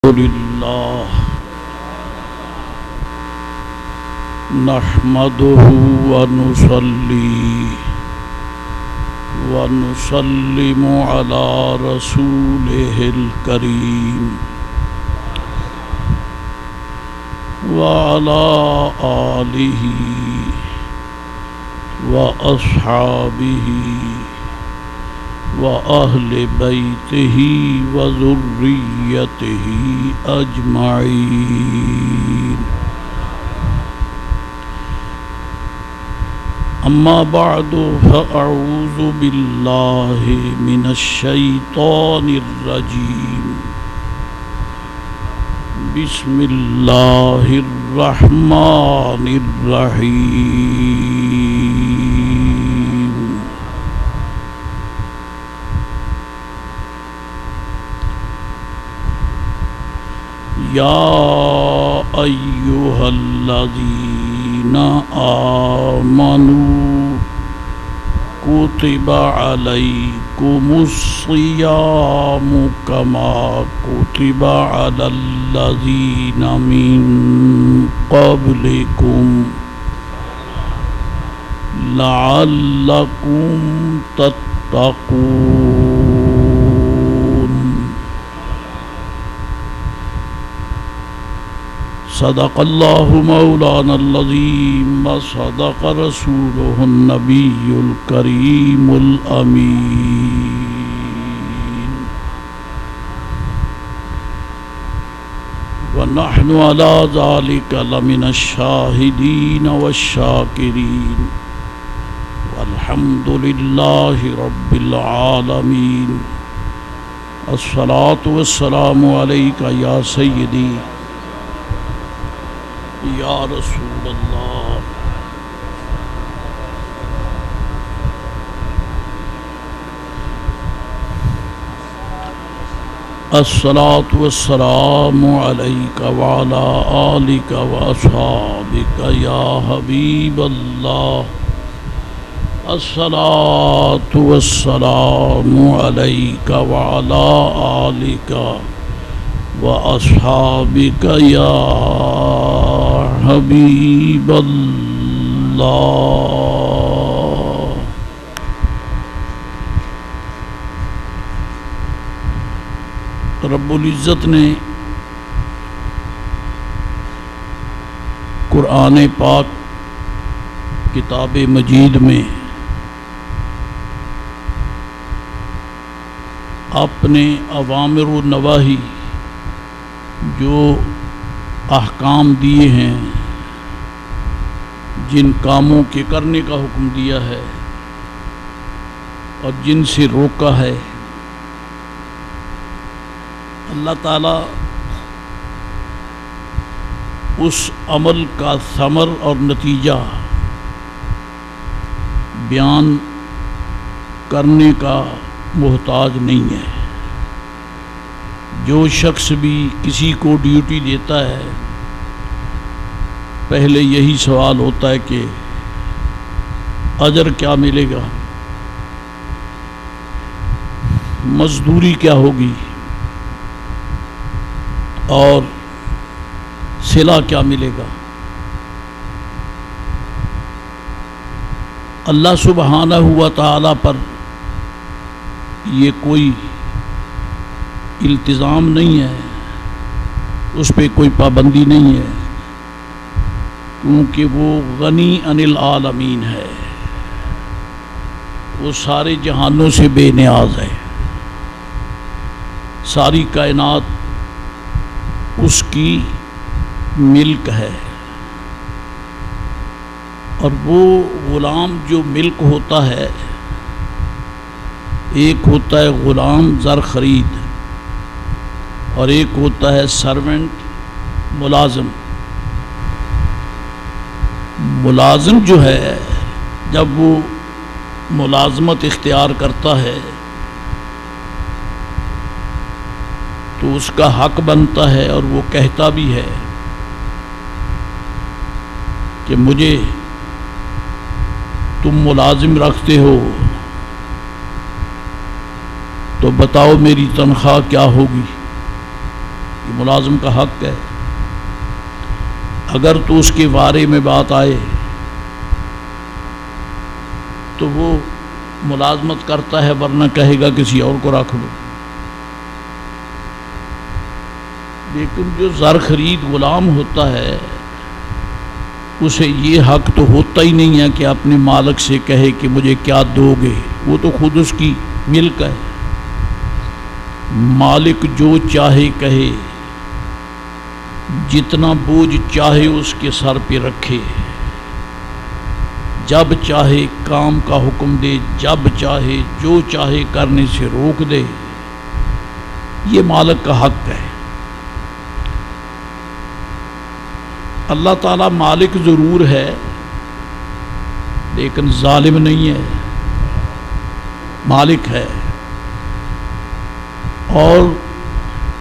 لله نحمده ونصلي ونسلم على رسوله الكريم وعلى آله وأصحابه وأهل بيته وذريته أجمعين أما بعد فأعوذ بالله من الشيطان الرجيم بسم الله الرحمن الرحيم يا أيها الذين آمنوا كتب عليكم الصيام كما كتب على الذين من قبلكم لعلكم تتقون صدق الله مولانا العظيم وصدق رسوله النبي الكريم الأمين ونحن على ذلك لمن الشاهدين والشاكرين والحمد لله رب العالمين الصلاة والسلام عليك يا سيدي یا رسول اللہ الصلاة والسلام علیک وعلی آلک واصحابک یا حبیب اللہ الصلاة والسلام علیک وعلی آلک واصحابک یا حبیب اللہ۔ رب العزت نے قرآن پاک کتاب مجید میں اپنے اوامر و نواہی جو احکام دیے ہیں، جن کاموں کے کرنے کا حکم دیا ہے اور جن سے روکا ہے، اللہ تعالیٰ اس عمل کا ثمر اور نتیجہ بیان کرنے کا محتاج نہیں ہے۔ جو شخص بھی کسی کو ڈیوٹی دیتا ہے، پہلے یہی سوال ہوتا ہے کہ اجر کیا ملے گا، مزدوری کیا ہوگی اور صلہ کیا ملے گا۔ اللہ سبحانہ و تعالی پر یہ کوئی التزام نہیں ہے، اس پہ کوئی پابندی نہیں ہے، کیونکہ وہ غنی عن العالمین ہے، وہ سارے جہانوں سے بے نیاز ہے، ساری کائنات اس کی ملک ہے۔ اور وہ غلام جو ملک ہوتا ہے، ایک ہوتا ہے غلام زر خرید اور ایک ہوتا ہے سرونٹ ملازم۔ ملازم جو ہے، جب وہ ملازمت اختیار کرتا ہے تو اس کا حق بنتا ہے، اور وہ کہتا بھی ہے کہ مجھے تم ملازم رکھتے ہو تو بتاؤ میری تنخواہ کیا ہوگی۔ یہ ملازم کا حق ہے. اگر تو اس کے بارے میں بات آئے تو وہ ملازمت کرتا ہے، ورنہ کہے گا کسی اور کو رکھ لو. لیکن جو زر خرید غلام ہوتا ہے اسے یہ حق تو ہوتا ہی نہیں ہے کہ اپنے مالک سے کہے کہ مجھے کیا دو گے. وہ تو خود اس کی ملک ہے. مالک جو چاہے کہے، جتنا بوجھ چاہے اس کے سر پہ رکھے، جب چاہے کام کا حکم دے، جب چاہے جو چاہے کرنے سے روک دے. یہ مالک کا حق ہے. اللہ تعالیٰ مالک ضرور ہے لیکن ظالم نہیں ہے، مالک ہے. اور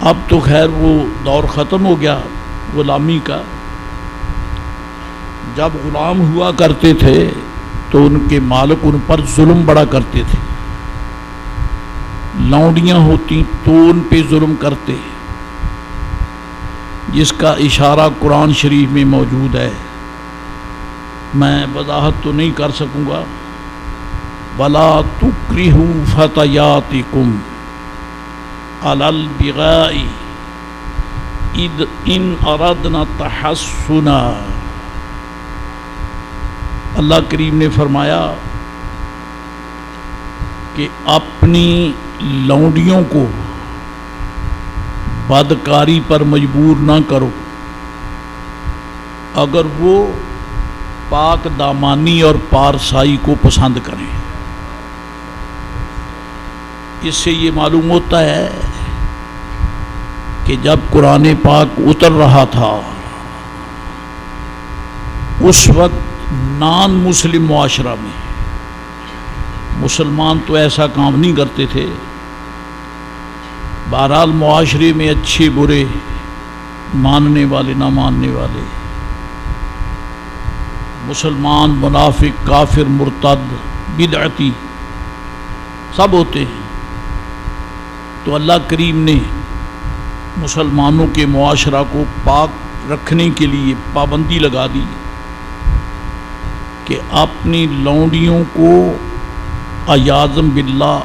اب تو خیر وہ دور ختم ہو گیا غلامی کا. جب غلام ہوا کرتے تھے تو ان کے مالک ان پر ظلم بڑا کرتے تھے. لونڈیاں ہوتی تو ان پہ ظلم کرتے، جس کا اشارہ قرآن شریف میں موجود ہے. میں وضاحت تو نہیں کر سکوں گا. وَلَا تُكْرِهُوا فَتَيَاتِكُمْ عَلَى الْبِغَاءِ إِنْ أَرَدْنَا تَحَسُّنًا. اللہ کریم نے فرمایا کہ اپنی لونڈیوں کو بدکاری پر مجبور نہ کرو اگر وہ پاک دامانی اور پارسائی کو پسند کریں. اس سے یہ معلوم ہوتا ہے کہ جب قرآن پاک اتر رہا تھا اس وقت نان مسلم معاشرہ میں مسلمان تو ایسا کام نہیں کرتے تھے. بہرحال معاشرے میں اچھے برے، ماننے والے نہ ماننے والے، مسلمان منافق کافر مرتد بدعتی سب ہوتے ہیں. تو اللہ کریم نے مسلمانوں کے معاشرہ کو پاک رکھنے کے لیے پابندی لگا دی کہ اپنی لونڈیوں کو عیاذم باللہ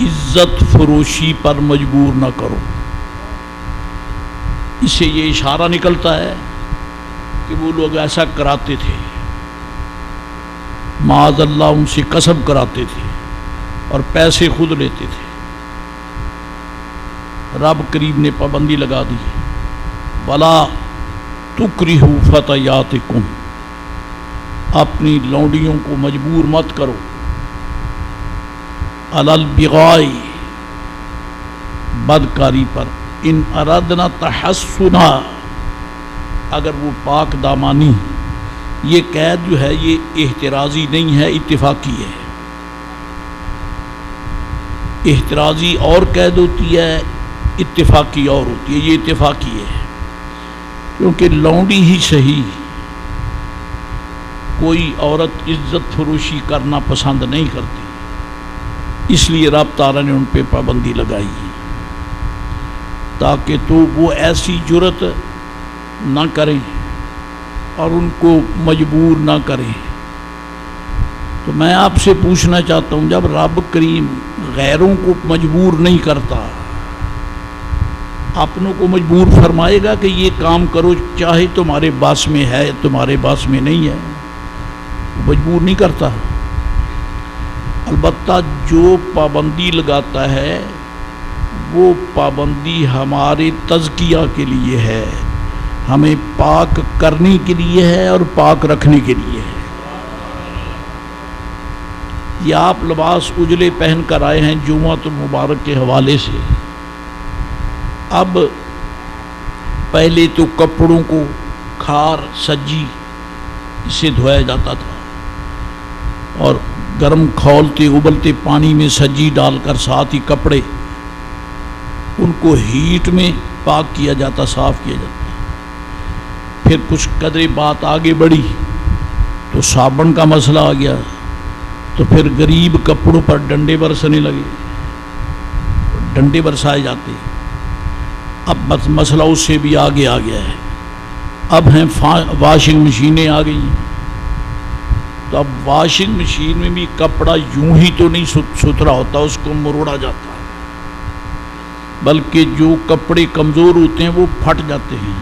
عزت فروشی پر مجبور نہ کرو. اس سے یہ اشارہ نکلتا ہے کہ وہ لوگ ایسا کراتے تھے، معاذ اللہ ان سے کسب کراتے تھے اور پیسے خود لیتے تھے. رب کریم نے پابندی لگا دی. وَلَا تُكْرِهُوا فَتَيَاتِكُمْ، اپنی لونڈیوں کو مجبور مت کرو. عَلَى الْبِغَاءِ، بدکاری پر. ان ارادنا تحسنا، اگر وہ پاک دامانی. یہ قید جو ہے یہ احترازی نہیں ہے، اتفاقی ہے. احترازی اور قید ہوتی ہے، اتفاقی اور ہوتی ہے. یہ اتفاقی ہے کیونکہ لونڈی ہی صحیح کوئی عورت عزت فروشی کرنا پسند نہیں کرتی، اس لیے رب تعالیٰ نے ان پہ پابندی لگائی تاکہ تو وہ ایسی جرت نہ کریں اور ان کو مجبور نہ کریں. تو میں آپ سے پوچھنا چاہتا ہوں، جب رب کریم غیروں کو مجبور نہیں کرتا، اپنوں کو مجبور فرمائے گا کہ یہ کام کرو، چاہے تمہارے باس میں ہے تمہارے باس میں نہیں ہے، مجبور نہیں کرتا. البتہ جو پابندی لگاتا ہے وہ پابندی ہمارے تزکیہ کے لیے ہے، ہمیں پاک کرنے کے لیے ہے اور پاک رکھنے کے لیے ہے. یہ آپ لباس اجلے پہن کر آئے ہیں جمعۃ المبارک کے حوالے سے. اب پہلے تو کپڑوں کو کھار سجی سے دھویا جاتا تھا اور گرم کھولتے ابلتے پانی میں سجی ڈال کر ساتھ ہی کپڑے ان کو ہیٹ میں پاک کیا جاتا، صاف کیا جاتا. پھر کچھ قدرے بات آگے بڑھی تو صابن کا مسئلہ آ گیا، تو پھر غریب کپڑوں پر ڈنڈے برسنے لگے، ڈنڈے برسائے جاتے. اب مسئلہ اس سے بھی آگے آ گیا ہے، اب ہیں واشنگ مشینیں آ گئی ہیں، تو اب واشنگ مشین میں بھی کپڑا یوں ہی تو نہیں ستھرا ہوتا، اس کو مروڑا جاتا ہے، بلکہ جو کپڑے کمزور ہوتے ہیں وہ پھٹ جاتے ہیں۔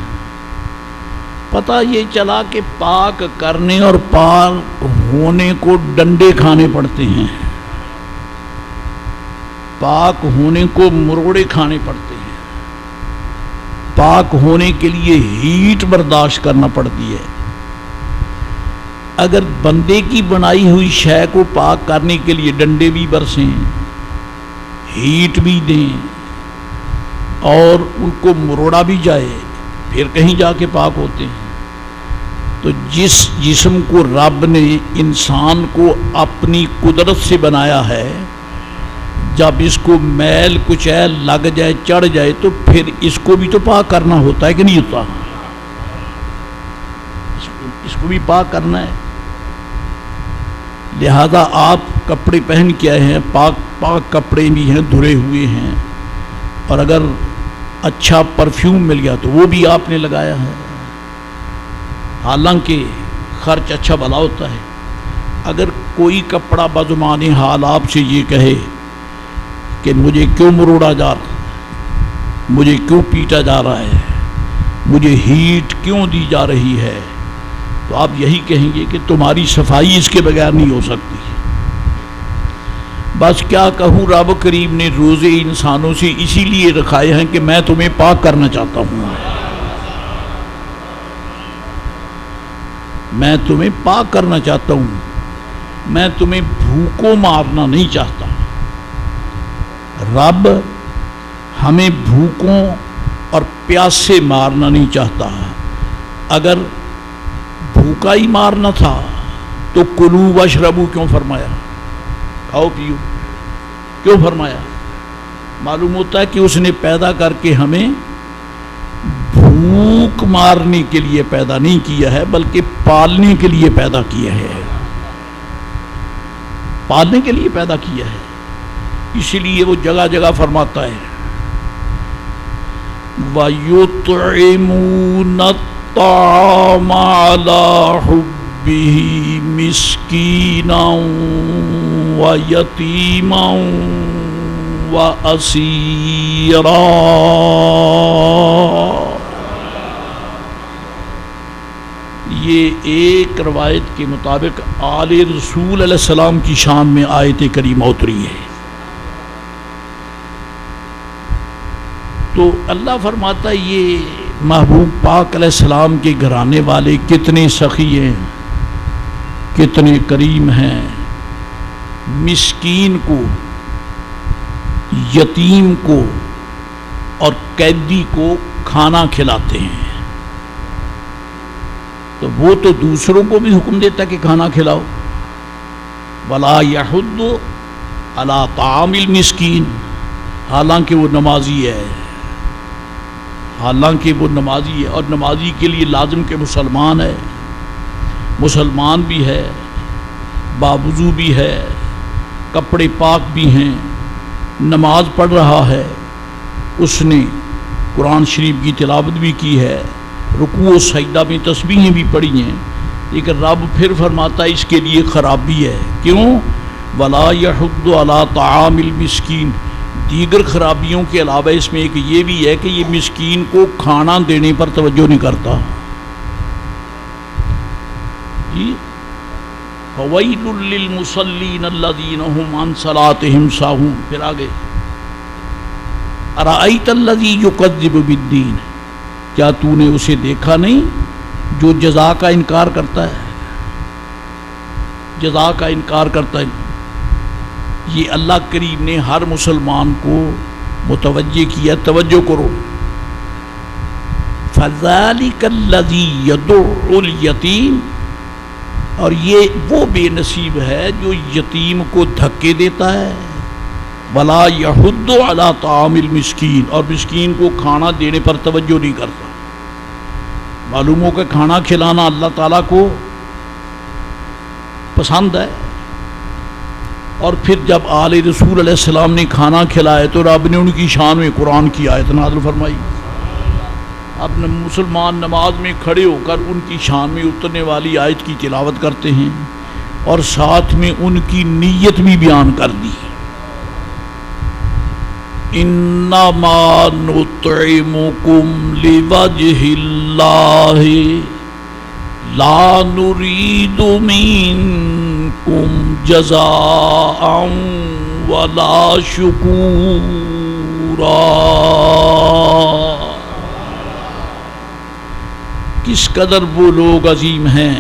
پتہ یہ چلا کہ پاک کرنے اور پاک ہونے کو ڈنڈے کھانے پڑتے ہیں، پاک ہونے کو مروڑے کھانے پڑتے ہیں، پاک ہونے کے لیے ہیٹ برداشت کرنا پڑتی ہے۔ اگر بندے کی بنائی ہوئی شے کو پاک کرنے کے لیے ڈنڈے بھی برسیں، ہیٹ بھی دیں اور ان کو مروڑا بھی جائے، پھر کہیں جا کے پاک ہوتے ہیں۔ تو جس جسم کو رب نے انسان کو اپنی قدرت سے بنایا ہے، جب اس کو میل کچیل لگ جائے چڑھ جائے تو پھر اس کو بھی تو پاک کرنا ہوتا ہے کہ نہیں ہوتا؟ اس کو بھی پاک کرنا ہے۔ لہذا آپ کپڑے پہن کے آئے ہیں، پاک کپڑے بھی ہیں، دھلے ہوئے ہیں، اور اگر اچھا پرفیوم مل گیا تو وہ بھی آپ نے لگایا ہے، حالانکہ خرچ اچھا بھلا ہوتا ہے۔ اگر کوئی کپڑا بزمان حال آپ سے یہ کہے کہ مجھے کیوں مروڑا جا رہا ہے، مجھے کیوں پیٹا جا رہا ہے، مجھے ہیٹ کیوں دی جا رہی ہے، تو آپ یہی کہیں گے کہ تمہاری صفائی اس کے بغیر نہیں ہو سکتی۔ بس کیا کہوں، رب کریم نے روزے انسانوں سے اسی لیے رکھائے ہیں کہ میں تمہیں پاک کرنا چاہتا ہوں، میں تمہیں پاک کرنا چاہتا ہوں، میں تمہیں بھوکوں مارنا نہیں چاہتا۔ رب ہمیں بھوکوں اور پیاسے مارنا نہیں چاہتا۔ اگر بھوکا ہی مارنا تھا تو کلو واشربو کیوں فرمایا؟ کھاؤ پیو کیوں فرمایا؟ معلوم ہوتا ہے کہ اس نے پیدا کر کے ہمیں بھوک مارنے کے لیے پیدا نہیں کیا ہے، بلکہ پالنے کے لیے پیدا کیا ہے، پالنے کے لیے پیدا کیا ہے۔ اسی لیے وہ جگہ جگہ فرماتا ہے وَيُطْعِمُونَ الطَّعَامَ عَلَى حُبِّهِ مِسْكِينًا وَيَتِيمًا وَأَسِيرًا۔ یہ ایک روایت کے مطابق آل رسول علیہ السلام کی شان میں آیت کریمہ اتری ہے۔ تو اللہ فرماتا ہے یہ محبوب پاک علیہ السلام کے گھرانے والے کتنے سخی ہیں، کتنے کریم ہیں، مسکین کو، یتیم کو اور قیدی کو کھانا کھلاتے ہیں۔ تو وہ تو دوسروں کو بھی حکم دیتا کہ کھانا کھلاؤ، وَلَا يَحُضُّ عَلَىٰ طَعَامِ الْمِسْكِينِ، حالانکہ وہ نمازی ہے، حالانکہ وہ نمازی ہے، اور نمازی کے لیے لازم کہ مسلمان ہے، مسلمان بھی ہے، باوضو بھی ہے، کپڑے پاک بھی ہیں، نماز پڑھ رہا ہے، اس نے قرآن شریف کی تلاوت بھی کی ہے، رکوع و سجدہ میں تسبیحیں بھی پڑھی ہیں، لیکن رب پھر فرماتا ہے اس کے لیے خرابی ہے۔ کیوں؟ وَلَا يَحُضُّ عَلَىٰ طَعَامِ الْمِسْكِينِ، دیگر خرابیوں کے علاوہ اس میں ایک یہ بھی ہے کہ یہ مسکین کو کھانا دینے پر توجہ نہیں کرتا۔ جی فَوَيْلٌ لِّلْمُصَلِّينَ الَّذِينَ هُمْ عَنْ صَلَاتِهِمْ سَاهُونَ۔ پھر آگے أَرَأَيْتَ الَّذِي يُكَذِّبُ بِالدِّينِ، کیا تو نے اسے دیکھا نہیں جو جزا کا انکار کرتا ہے، جزا کا انکار کرتا ہے۔ یہ اللہ کریم نے ہر مسلمان کو متوجہ کیا، توجہ کرو۔ فَذَلِكَ الَّذِي يَدُعُّ الْيَتِيمَ، اور یہ وہ بے نصیب ہے جو یتیم کو دھکے دیتا ہے، وَلَا يَحُضُّ عَلَىٰ طَعَامِ الْمِسْكِينِ، اور مسکین کو کھانا دینے پر توجہ نہیں کرتا۔ معلوم ہو کہ کھانا کھلانا اللہ تعالیٰ کو پسند ہے۔ اور پھر جب آل رسول علیہ السلام نے کھانا کھلائے تو رب نے ان کی شان میں قرآن کی آیت نازل فرمائی اب مسلمان نماز میں کھڑے ہو کر ان کی شان میں اترنے والی آیت کی تلاوت کرتے ہیں اور ساتھ میں ان کی نیت بھی بیان کر دی. انما نطعمکم لوجہ اللہ لا نرید منکم جزاء ولا شکورا. کس قدر وہ لوگ عظیم ہیں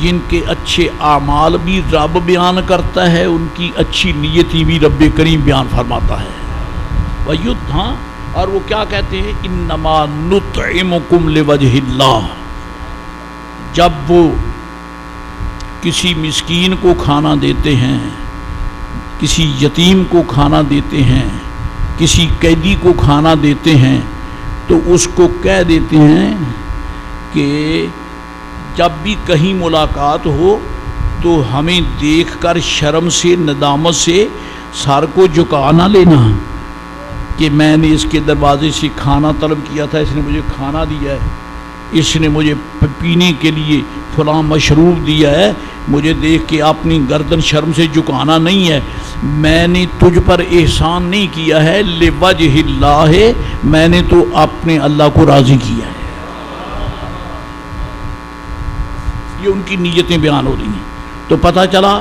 جن کے اچھے اعمال بھی رب بیان کرتا ہے، ان کی اچھی نیتی بھی رب کریم بیان فرماتا ہے. ہاں، اور وہ کیا کہتے ہیں؟ انما نطعمکم لوجہ اللہ. جب وہ کسی مسکین کو کھانا دیتے ہیں، کسی یتیم کو کھانا دیتے ہیں، کسی قیدی کو کھانا دیتے ہیں، تو اس کو کہہ دیتے ہیں کہ جب بھی کہیں ملاقات ہو تو ہمیں دیکھ کر شرم سے، ندامت سے سر کو جھکا نہ لینا کہ میں نے اس کے دروازے سے کھانا طلب کیا تھا، اس نے مجھے کھانا دیا ہے، اس نے مجھے پینے کے لیے فلاں مشروب دیا ہے، مجھے دیکھ کے اپنی گردن شرم سے جھکانا نہیں ہے. میں نے تجھ پر احسان نہیں کیا ہے، لوجہ اللہ ہے، میں نے تو اپنے اللہ کو راضی کیا ہے. یہ ان کی نیتیں بیان ہو رہی ہیں. تو پتہ چلا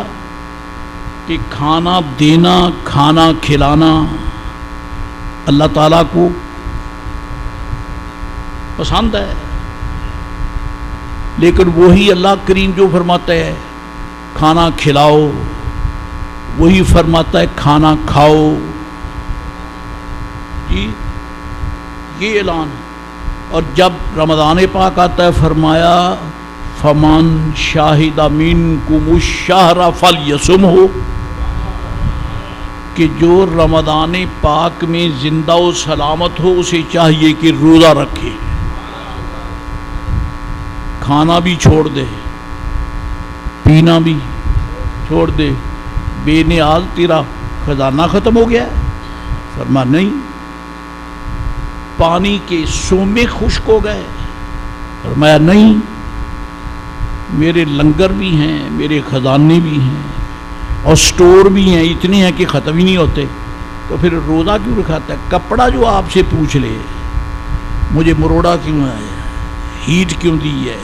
کہ کھانا دینا، کھانا کھلانا اللہ تعالیٰ کو پسند ہے. لیکن وہی اللہ کریم جو فرماتا ہے کھانا کھلاؤ، وہی فرماتا ہے کھانا کھاؤ. جی یہ اعلان. اور جب رمضان پاک آتا ہے فرمایا فمن شاہد منکم الشہر فلیصمہ، کہ جو رمضان پاک میں زندہ و سلامت ہو اسے چاہیے کہ روزہ رکھے، کھانا بھی چھوڑ دے، پینا بھی چھوڑ دے. بے نیاز تیرا خزانہ ختم ہو گیا ہے؟ فرمایا نہیں. پانی کے سومے خشک ہو گئے؟ فرمایا نہیں. میرے لنگر بھی ہیں، میرے خزانے بھی ہیں اور سٹور بھی ہیں، اتنے ہیں کہ ختم ہی نہیں ہوتے. تو پھر روزہ کیوں رکھاتا ہے؟ کپڑا جو آپ سے پوچھ لے مجھے مروڑا کیوں ہے، ہیٹ کیوں دی ہے،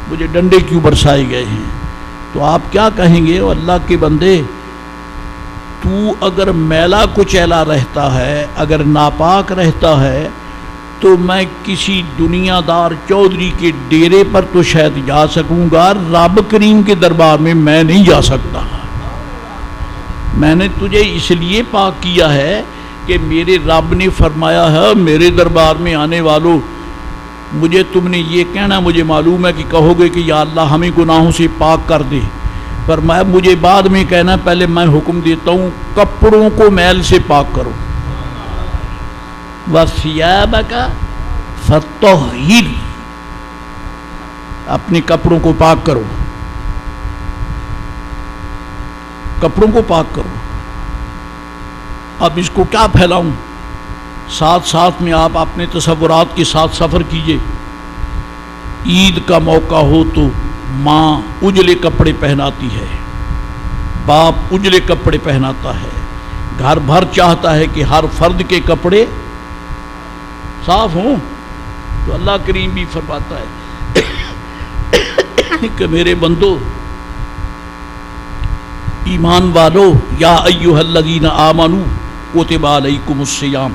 مجھے ڈنڈے کیوں برسائے گئے ہیں، تو آپ کیا کہیں گے؟ اللہ کے بندے، تو اگر میلا کچیلا رہتا ہے، اگر ناپاک رہتا ہے، تو میں کسی دنیا دار چودھری کے ڈیرے پر تو شاید جا سکوں گا، رب کریم کے دربار میں میں نہیں جا سکتا. میں نے تجھے اس لیے پاک کیا ہے کہ میرے رب نے فرمایا ہے میرے دربار میں آنے والوں، مجھے تم نے یہ کہنا، مجھے معلوم ہے کہ کہو گے کہ یا اللہ ہمیں گناہوں سے پاک کر دے. فرمایا مجھے بعد میں کہنا، پہلے میں حکم دیتا ہوں کپڑوں کو میل سے پاک کرو. وَثِيَابَكَ فَطَهِّرْ، اپنے کپڑوں کو پاک کرو، کپڑوں کو پاک کرو. اب اس کو کیا پھیلاؤں؟ ساتھ ساتھ میں آپ اپنے تصورات کے ساتھ سفر کیجئے. عید کا موقع ہو تو ماں اجلے کپڑے پہناتی ہے، باپ اجلے کپڑے پہناتا ہے، گھر بھر چاہتا ہے کہ ہر فرد کے کپڑے صاف ہوں. تو اللہ کریم بھی فرماتا ہے کہ میرے بندو، ایمان والو، یا ایھا الذین آمنوا کتب علیکم الصیام،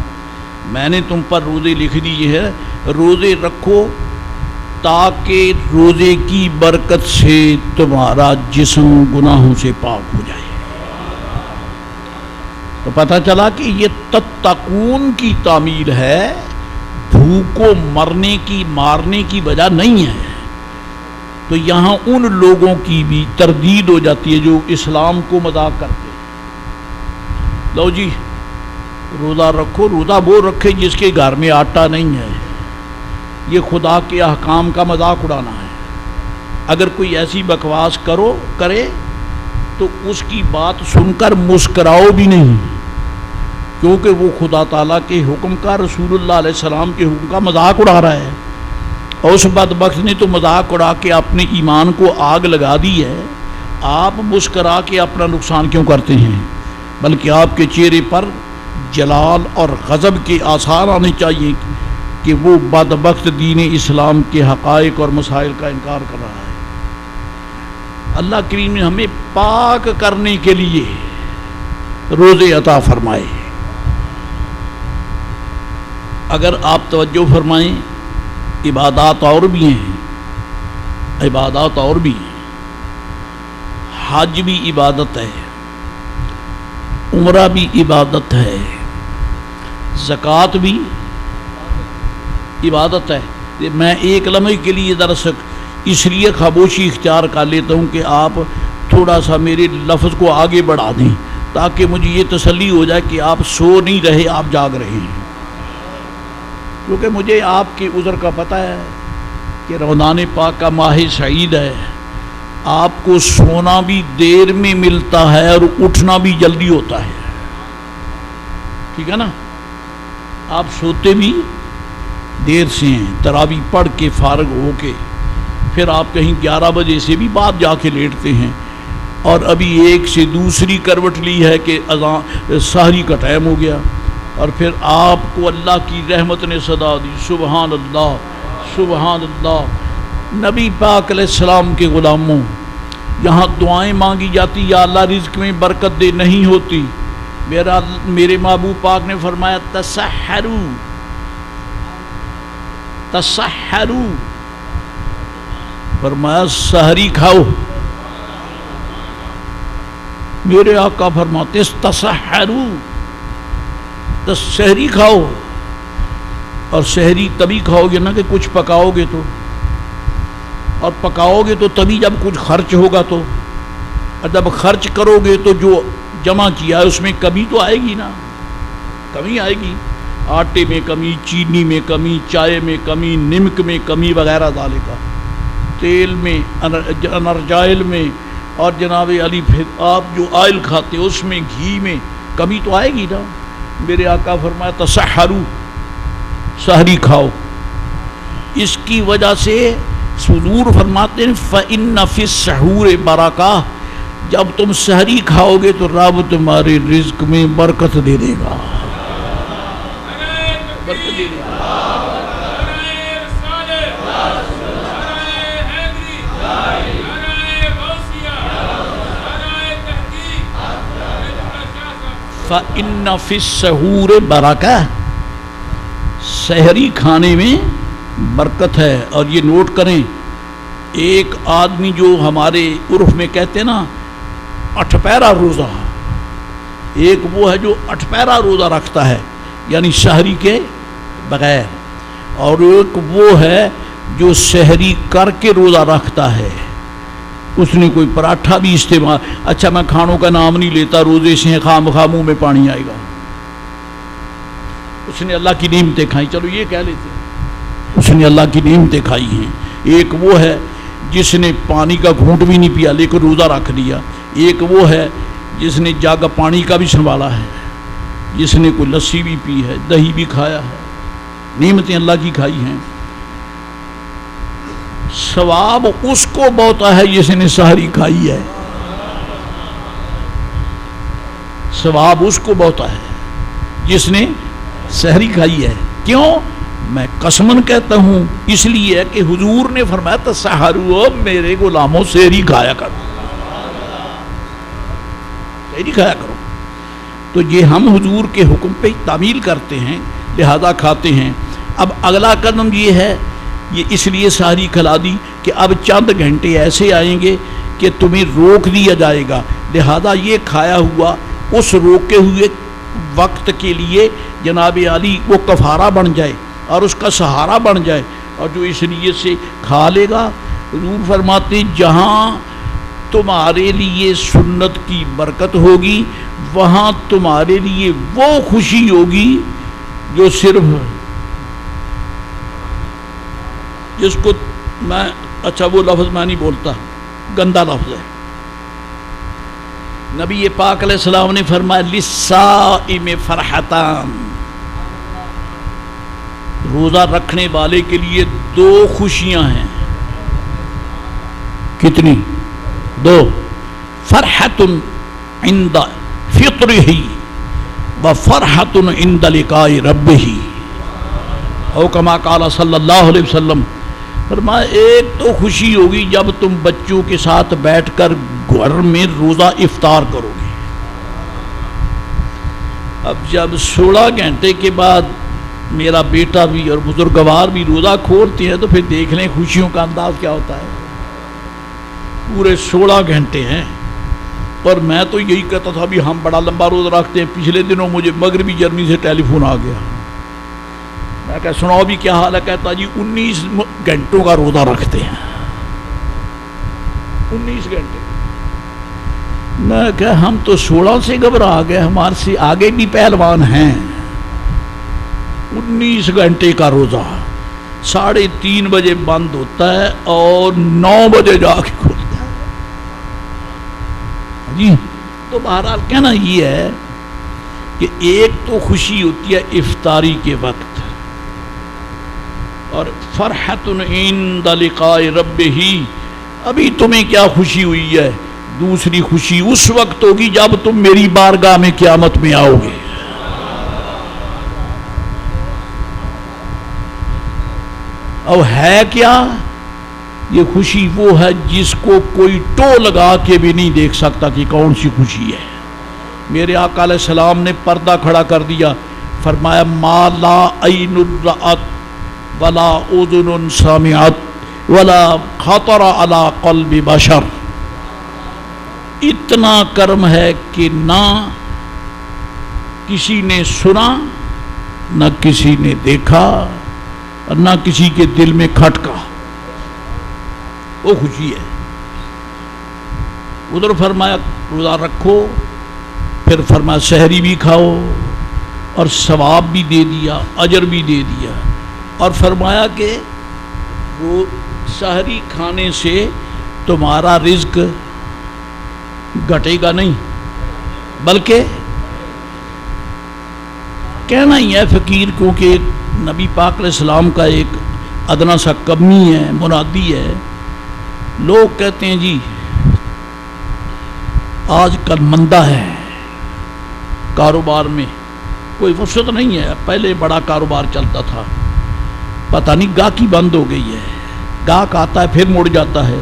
میں نے تم پر روزے لکھ دیے ہیں، روزے رکھو تاکہ روزے کی برکت سے تمہارا جسم گناہوں سے پاک ہو جائے. تو پتہ چلا کہ یہ تتقون کی تعمیل ہے، بھوک کو مرنے کی، مارنے کی وجہ نہیں ہے. تو یہاں ان لوگوں کی بھی تردید ہو جاتی ہے جو اسلام کو مذاق کرتے ہیں. لو جی روزہ رکھو، روزہ وہ رکھے جس کے گھر میں آٹا نہیں ہے. یہ خدا کے احکام کا مذاق اڑانا ہے. اگر کوئی ایسی بکواس کرے تو اس کی بات سن کر مسکراؤ بھی نہیں، کیونکہ وہ خدا تعالیٰ کے حکم کا، رسول اللہ علیہ السلام کے حکم کا مذاق اڑا رہا ہے، اور اس بدبخت نے تو مذاق اڑا کے اپنے ایمان کو آگ لگا دی ہے۔ آپ مسکرا کے اپنا نقصان کیوں کرتے ہیں؟ بلکہ آپ کے چہرے پر جلال اور غضب کے آثار آنے چاہیے کہ وہ بدبخت دین اسلام کے حقائق اور مسائل کا انکار کر رہا ہے۔ اللہ کریم نے ہمیں پاک کرنے کے لیے روزے عطا فرمائے۔ اگر آپ توجہ فرمائیں، عبادات اور بھی ہیں، عبادات اور بھی ہیں۔ حج بھی عبادت ہے، عمرہ بھی عبادت ہے، زکوٰۃ بھی عبادت ہے۔ میں ایک لمحے کے لیے دراصل اس لیے خاموشی اختیار کر لیتا ہوں کہ آپ تھوڑا سا میرے لفظ کو آگے بڑھا دیں، تاکہ مجھے یہ تسلی ہو جائے کہ آپ سو نہیں رہے، آپ جاگ رہے ہیں۔ کیونکہ مجھے آپ کے عذر کا پتہ ہے کہ رمضان پاک کا ماہ سعید ہے، آپ کو سونا بھی دیر میں ملتا ہے اور اٹھنا بھی جلدی ہوتا ہے، ٹھیک ہے نا؟ آپ سوتے بھی دیر سے ہیں، تراویح پڑھ کے فارغ ہو کے پھر آپ کہیں 11 بجے سے بھی بعد جا کے لیٹتے ہیں، اور ابھی ایک سے دوسری کروٹ لی ہے کہ سحری کا ٹائم ہو گیا، اور پھر آپ کو اللہ کی رحمت نے صدا دی، سبحان اللہ سبحان اللہ۔ نبی پاک علیہ السلام کے غلاموں، یہاں دعائیں مانگی جاتی، یا اللہ رزق میں برکت دے، نہیں ہوتی۔ میرے محبوب پاک نے فرمایا تسحروا تسحروا، فرمایا سحری کھاؤ۔ میرے آقا فرماتے تسحروا، سحری کھاؤ، اور سحری تبھی کھاؤ گے نا کہ کچھ پکاؤ گے تو، اور پکاؤ گے تو تبھی جب کچھ خرچ ہوگا تو، اور جب خرچ کرو گے تو جو جمع کیا ہے اس میں کمی تو آئے گی نا، کمی آئے گی، آٹے میں کمی، چینی میں کمی، چائے میں کمی، نمک میں کمی وغیرہ ذالکہ، تیل میں، انرجائل میں، اور جناب علی پھر آپ جو آئل کھاتے اس میں، گھی میں کمی تو آئے گی نا۔ میرے آقا فرمایا تسحروا، سحری کھاؤ۔ اس کی وجہ سے حضور فرماتے ہیں فَإِنَّ فِي السَّحُورِ بَرَکَةٌ، جب تم سحری کھاؤ گے تو رب تمہارے رزق میں برکت دے دے گا، برکت دے دے گا۔ فَإِنَّ فِي السَّحُورِ بَرَکَةٌ، سحری کھانے میں برکت ہے۔ اور یہ نوٹ کریں، ایک آدمی جو ہمارے عرف میں کہتے ہیں نا 8 پہرا روزہ، ایک وہ ہے جو 8 پہرا روزہ رکھتا ہے یعنی سحری کے بغیر، اور ایک وہ ہے جو سحری کر کے روزہ رکھتا ہے، اس نے کوئی پراٹھا بھی استعمال، اچھا میں کھانوں کا نام نہیں لیتا، روزے سے خام منہ میں پانی آئے گا، اس نے اللہ کی نعمتیں کھائی، چلو یہ کہہ لیتے ہیں اس نے اللہ کی نعمتیں کھائی ہیں۔ ایک وہ ہے جس نے پانی کا گھونٹ بھی نہیں پیا لیکن روزہ رکھ لیا، ایک وہ ہے جس نے جاگ پانی کا بھی سنبھالا ہے، جس نے کوئی لسی بھی پی ہے، دہی بھی کھایا ہے، نعمتیں اللہ کی کھائی ہیں۔ ثواب اس کو بہتا ہے جس نے سحری کھائی ہے، ثواب اس کو بہتا ہے جس نے سحری کھائی ہے۔ کیوں؟ میں قسمن کہتا ہوں، اس لیے کہ حضور نے فرمایا تسحروا، میرے غلاموں سحری کھایا کرو، سحری کھایا کرو۔ تو یہ ہم حضور کے حکم پہ تعمیل کرتے ہیں، لہذا کھاتے ہیں۔ اب اگلا قدم یہ ہے، یہ اس لیے سحری کھلا دی کہ اب چند گھنٹے ایسے آئیں گے کہ تمہیں روک دیا جائے گا، لہذا یہ کھایا ہوا اس روکے ہوئے وقت کے لیے جناب علی وہ کفارہ بن جائے اور اس کا سہارا بن جائے، اور جو اس نیت سے کھا لے گا، حضور فرماتے جہاں تمہارے لیے سنت کی برکت ہوگی وہاں تمہارے لیے وہ خوشی ہوگی جو صرف جس کو اچھا وہ لفظ میں نہیں بولتا، گندا لفظ ہے، نبی پاک علیہ السلام نے فرمایا للصائم فرحتان، روزہ رکھنے والے کے لیے دو خوشیاں ہیں. کتنی؟ دو. فرحت عند فطرہ وفرحت عند لقاء ربہ، او کما قال صلی اللہ علیہ وسلم. فرمایا ایک تو خوشی ہوگی جب تم بچوں کے ساتھ بیٹھ کر گھر میں روزہ افطار کرو گے. اب جب 16 گھنٹے کے بعد میرا بیٹا بھی اور بزرگوار بھی روزہ کھولتے ہیں تو پھر دیکھ لیں خوشیوں کا انداز کیا ہوتا ہے. پورے 16 گھنٹے ہیں. اور میں تو یہی کہتا تھا بھی ہم بڑا لمبا روزہ رکھتے ہیں. پچھلے دنوں مجھے مغربی جرمنی سے ٹیلی فون آ گیا. میں کہا سناؤ بھی کیا حال ہے؟ کہتا جی 19 گھنٹوں کا روزہ رکھتے ہیں. 19 گھنٹے. میں کہا ہم تو 16 سے گھبرا گئے، ہمارے سے آگے بھی پہلوان ہیں. 19 گھنٹے کا روزہ 3:30 بجے بند ہوتا ہے اور 9 بجے جا کے کھلتا ہے. جی تو بہرحال کہنا یہ ہے کہ ایک تو خوشی ہوتی ہے افطاری کے وقت، اور فرحت عند لقاء ربہ. ابھی تمہیں کیا خوشی ہوئی ہے؟ دوسری خوشی اس وقت ہوگی جب تم میری بارگاہ میں قیامت میں آؤ گے. اب ہے کیا یہ خوشی؟ وہ ہے جس کو کوئی ٹو لگا کے بھی نہیں دیکھ سکتا کہ کون سی خوشی ہے. میرے آقا علیہ السلام نے پردہ کھڑا کر دیا. فرمایا ما لا عین رأت ولا اذن سمعت ولا خطر علی قلب بشر. اتنا کرم ہے کہ نہ کسی نے سنا، نہ کسی نے دیکھا، اور نہ کسی کے دل میں کھٹکا. وہ خوشی ہے. ادھر فرمایا روزہ رکھو، پھر فرمایا سحری بھی کھاؤ اور ثواب بھی دے دیا، اجر بھی دے دیا. اور فرمایا کہ وہ سحری کھانے سے تمہارا رزق گھٹے گا نہیں، بلکہ کہنا ہی ہے فقیر، کیونکہ نبی پاک علیہ السلام کا ایک ادنا سا کمی ہے، منادی ہے. لوگ کہتے ہیں جی آج کل مندہ ہے، کاروبار میں کوئی وسعت نہیں ہے. پہلے بڑا کاروبار چلتا تھا، پتہ نہیں گاہکی بند ہو گئی ہے. گاہک آتا ہے پھر مڑ جاتا ہے.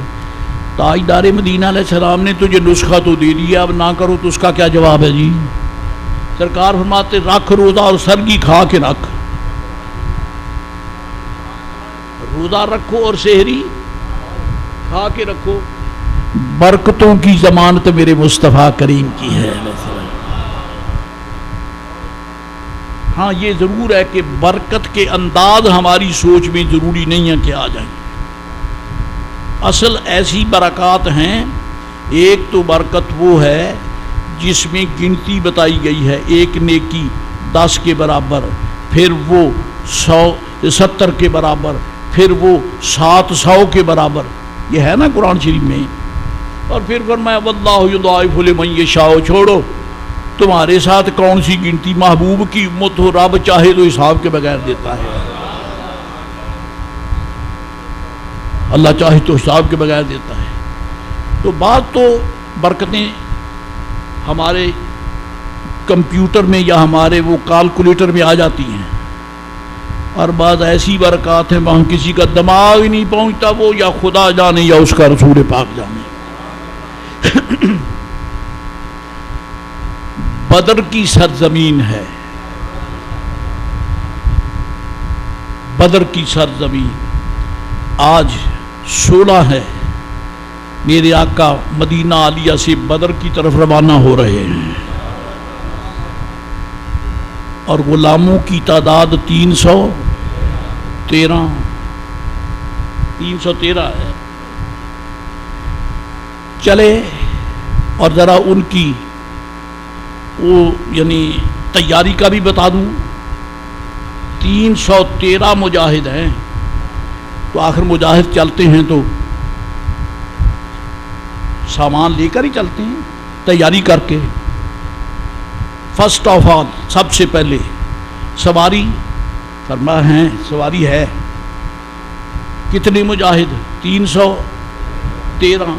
تاجدار مدینہ علیہ السلام نے تجھے نسخہ تو دے دیا، اب نہ کرو تو اس کا کیا جواب ہے جی؟ سرکار فرماتے رکھ روزہ اور سرگی کھا کے رکھ. روزہ رکھو اور سحری کھا کے رکھو. برکتوں کی ضمانت میرے مصطفیٰ کریم کی ہے. ہاں یہ ضرور ہے کہ برکت کے انداز ہماری سوچ میں ضروری نہیں ہے کہ آ جائیں. اصل ایسی برکات ہیں. ایک تو برکت وہ ہے جس میں گنتی بتائی گئی ہے، ایک نیکی 10 کے برابر، پھر وہ 170 کے برابر، پھر وہ 700 کے برابر. یہ ہے نا قرآن شریف میں. اور پھر فرمایا واللہ یضاعف لمن یشاء. چھوڑو تمہارے ساتھ کون سی گنتی، محبوب کی امت ہو، رب چاہے تو حساب کے بغیر دیتا ہے، اللہ چاہے تو حساب کے بغیر دیتا ہے. تو بات تو برکتیں ہمارے کمپیوٹر میں یا ہمارے وہ کیلکولیٹر میں آ جاتی ہیں، اور بعض ایسی برکات ہیں وہاں کسی کا دماغ ہی نہیں پہنچتا، وہ یا خدا جانے یا اس کا رسول پاک جانے. بدر کی سرزمین ہے، بدر کی سرزمین آج 16 ہے. میرے آقا مدینہ عالیہ سے بدر کی طرف روانہ ہو رہے ہیں، اور غلاموں کی تعداد 313 ہے. چلے اور ذرا ان کی وہ یعنی تیاری کا بھی بتا دوں. 313 مجاہد ہیں. تو آخر مجاہد چلتے ہیں تو سامان لے کر ہی چلتے ہیں، تیاری کر کے فرسٹ آف آل سب سے پہلے سواری فرما ہے، سواری ہے کتنے مجاہد 313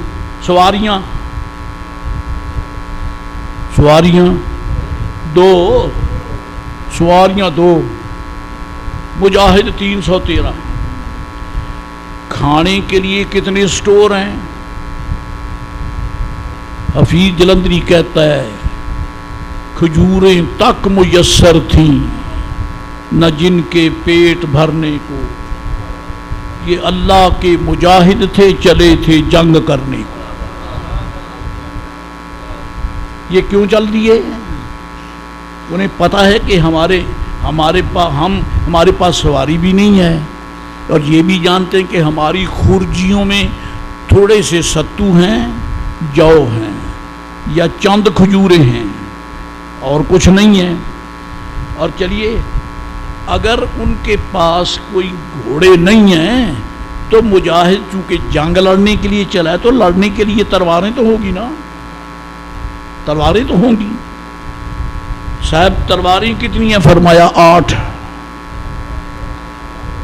سواریاں دو مجاہد 313 کھانے کے لیے کتنے سٹور ہیں؟ حفیظ جلندری کہتا ہے کھجوریں تک میسر تھیں نہ جن کے پیٹ بھرنے کو، یہ اللہ کے مجاہد تھے چلے تھے جنگ کرنے کو۔ یہ کیوں چل دیے؟ انہیں پتا ہے کہ ہمارے پاس سواری بھی نہیں ہے، اور یہ بھی جانتے ہیں کہ ہماری خورجیوں میں تھوڑے سے ستو ہیں، جو ہیں یا چند کھجوریں ہیں اور کچھ نہیں ہے۔ اور چلیے اگر ان کے پاس کوئی گھوڑے نہیں ہیں تو مجاہد چونکہ جنگ لڑنے کے لیے چلا ہے تو لڑنے کے لیے تلواریں تو ہوگی نا، تلواریں تو ہوں گی۔ صاحب تلواریں کتنی ہیں؟ فرمایا 8۔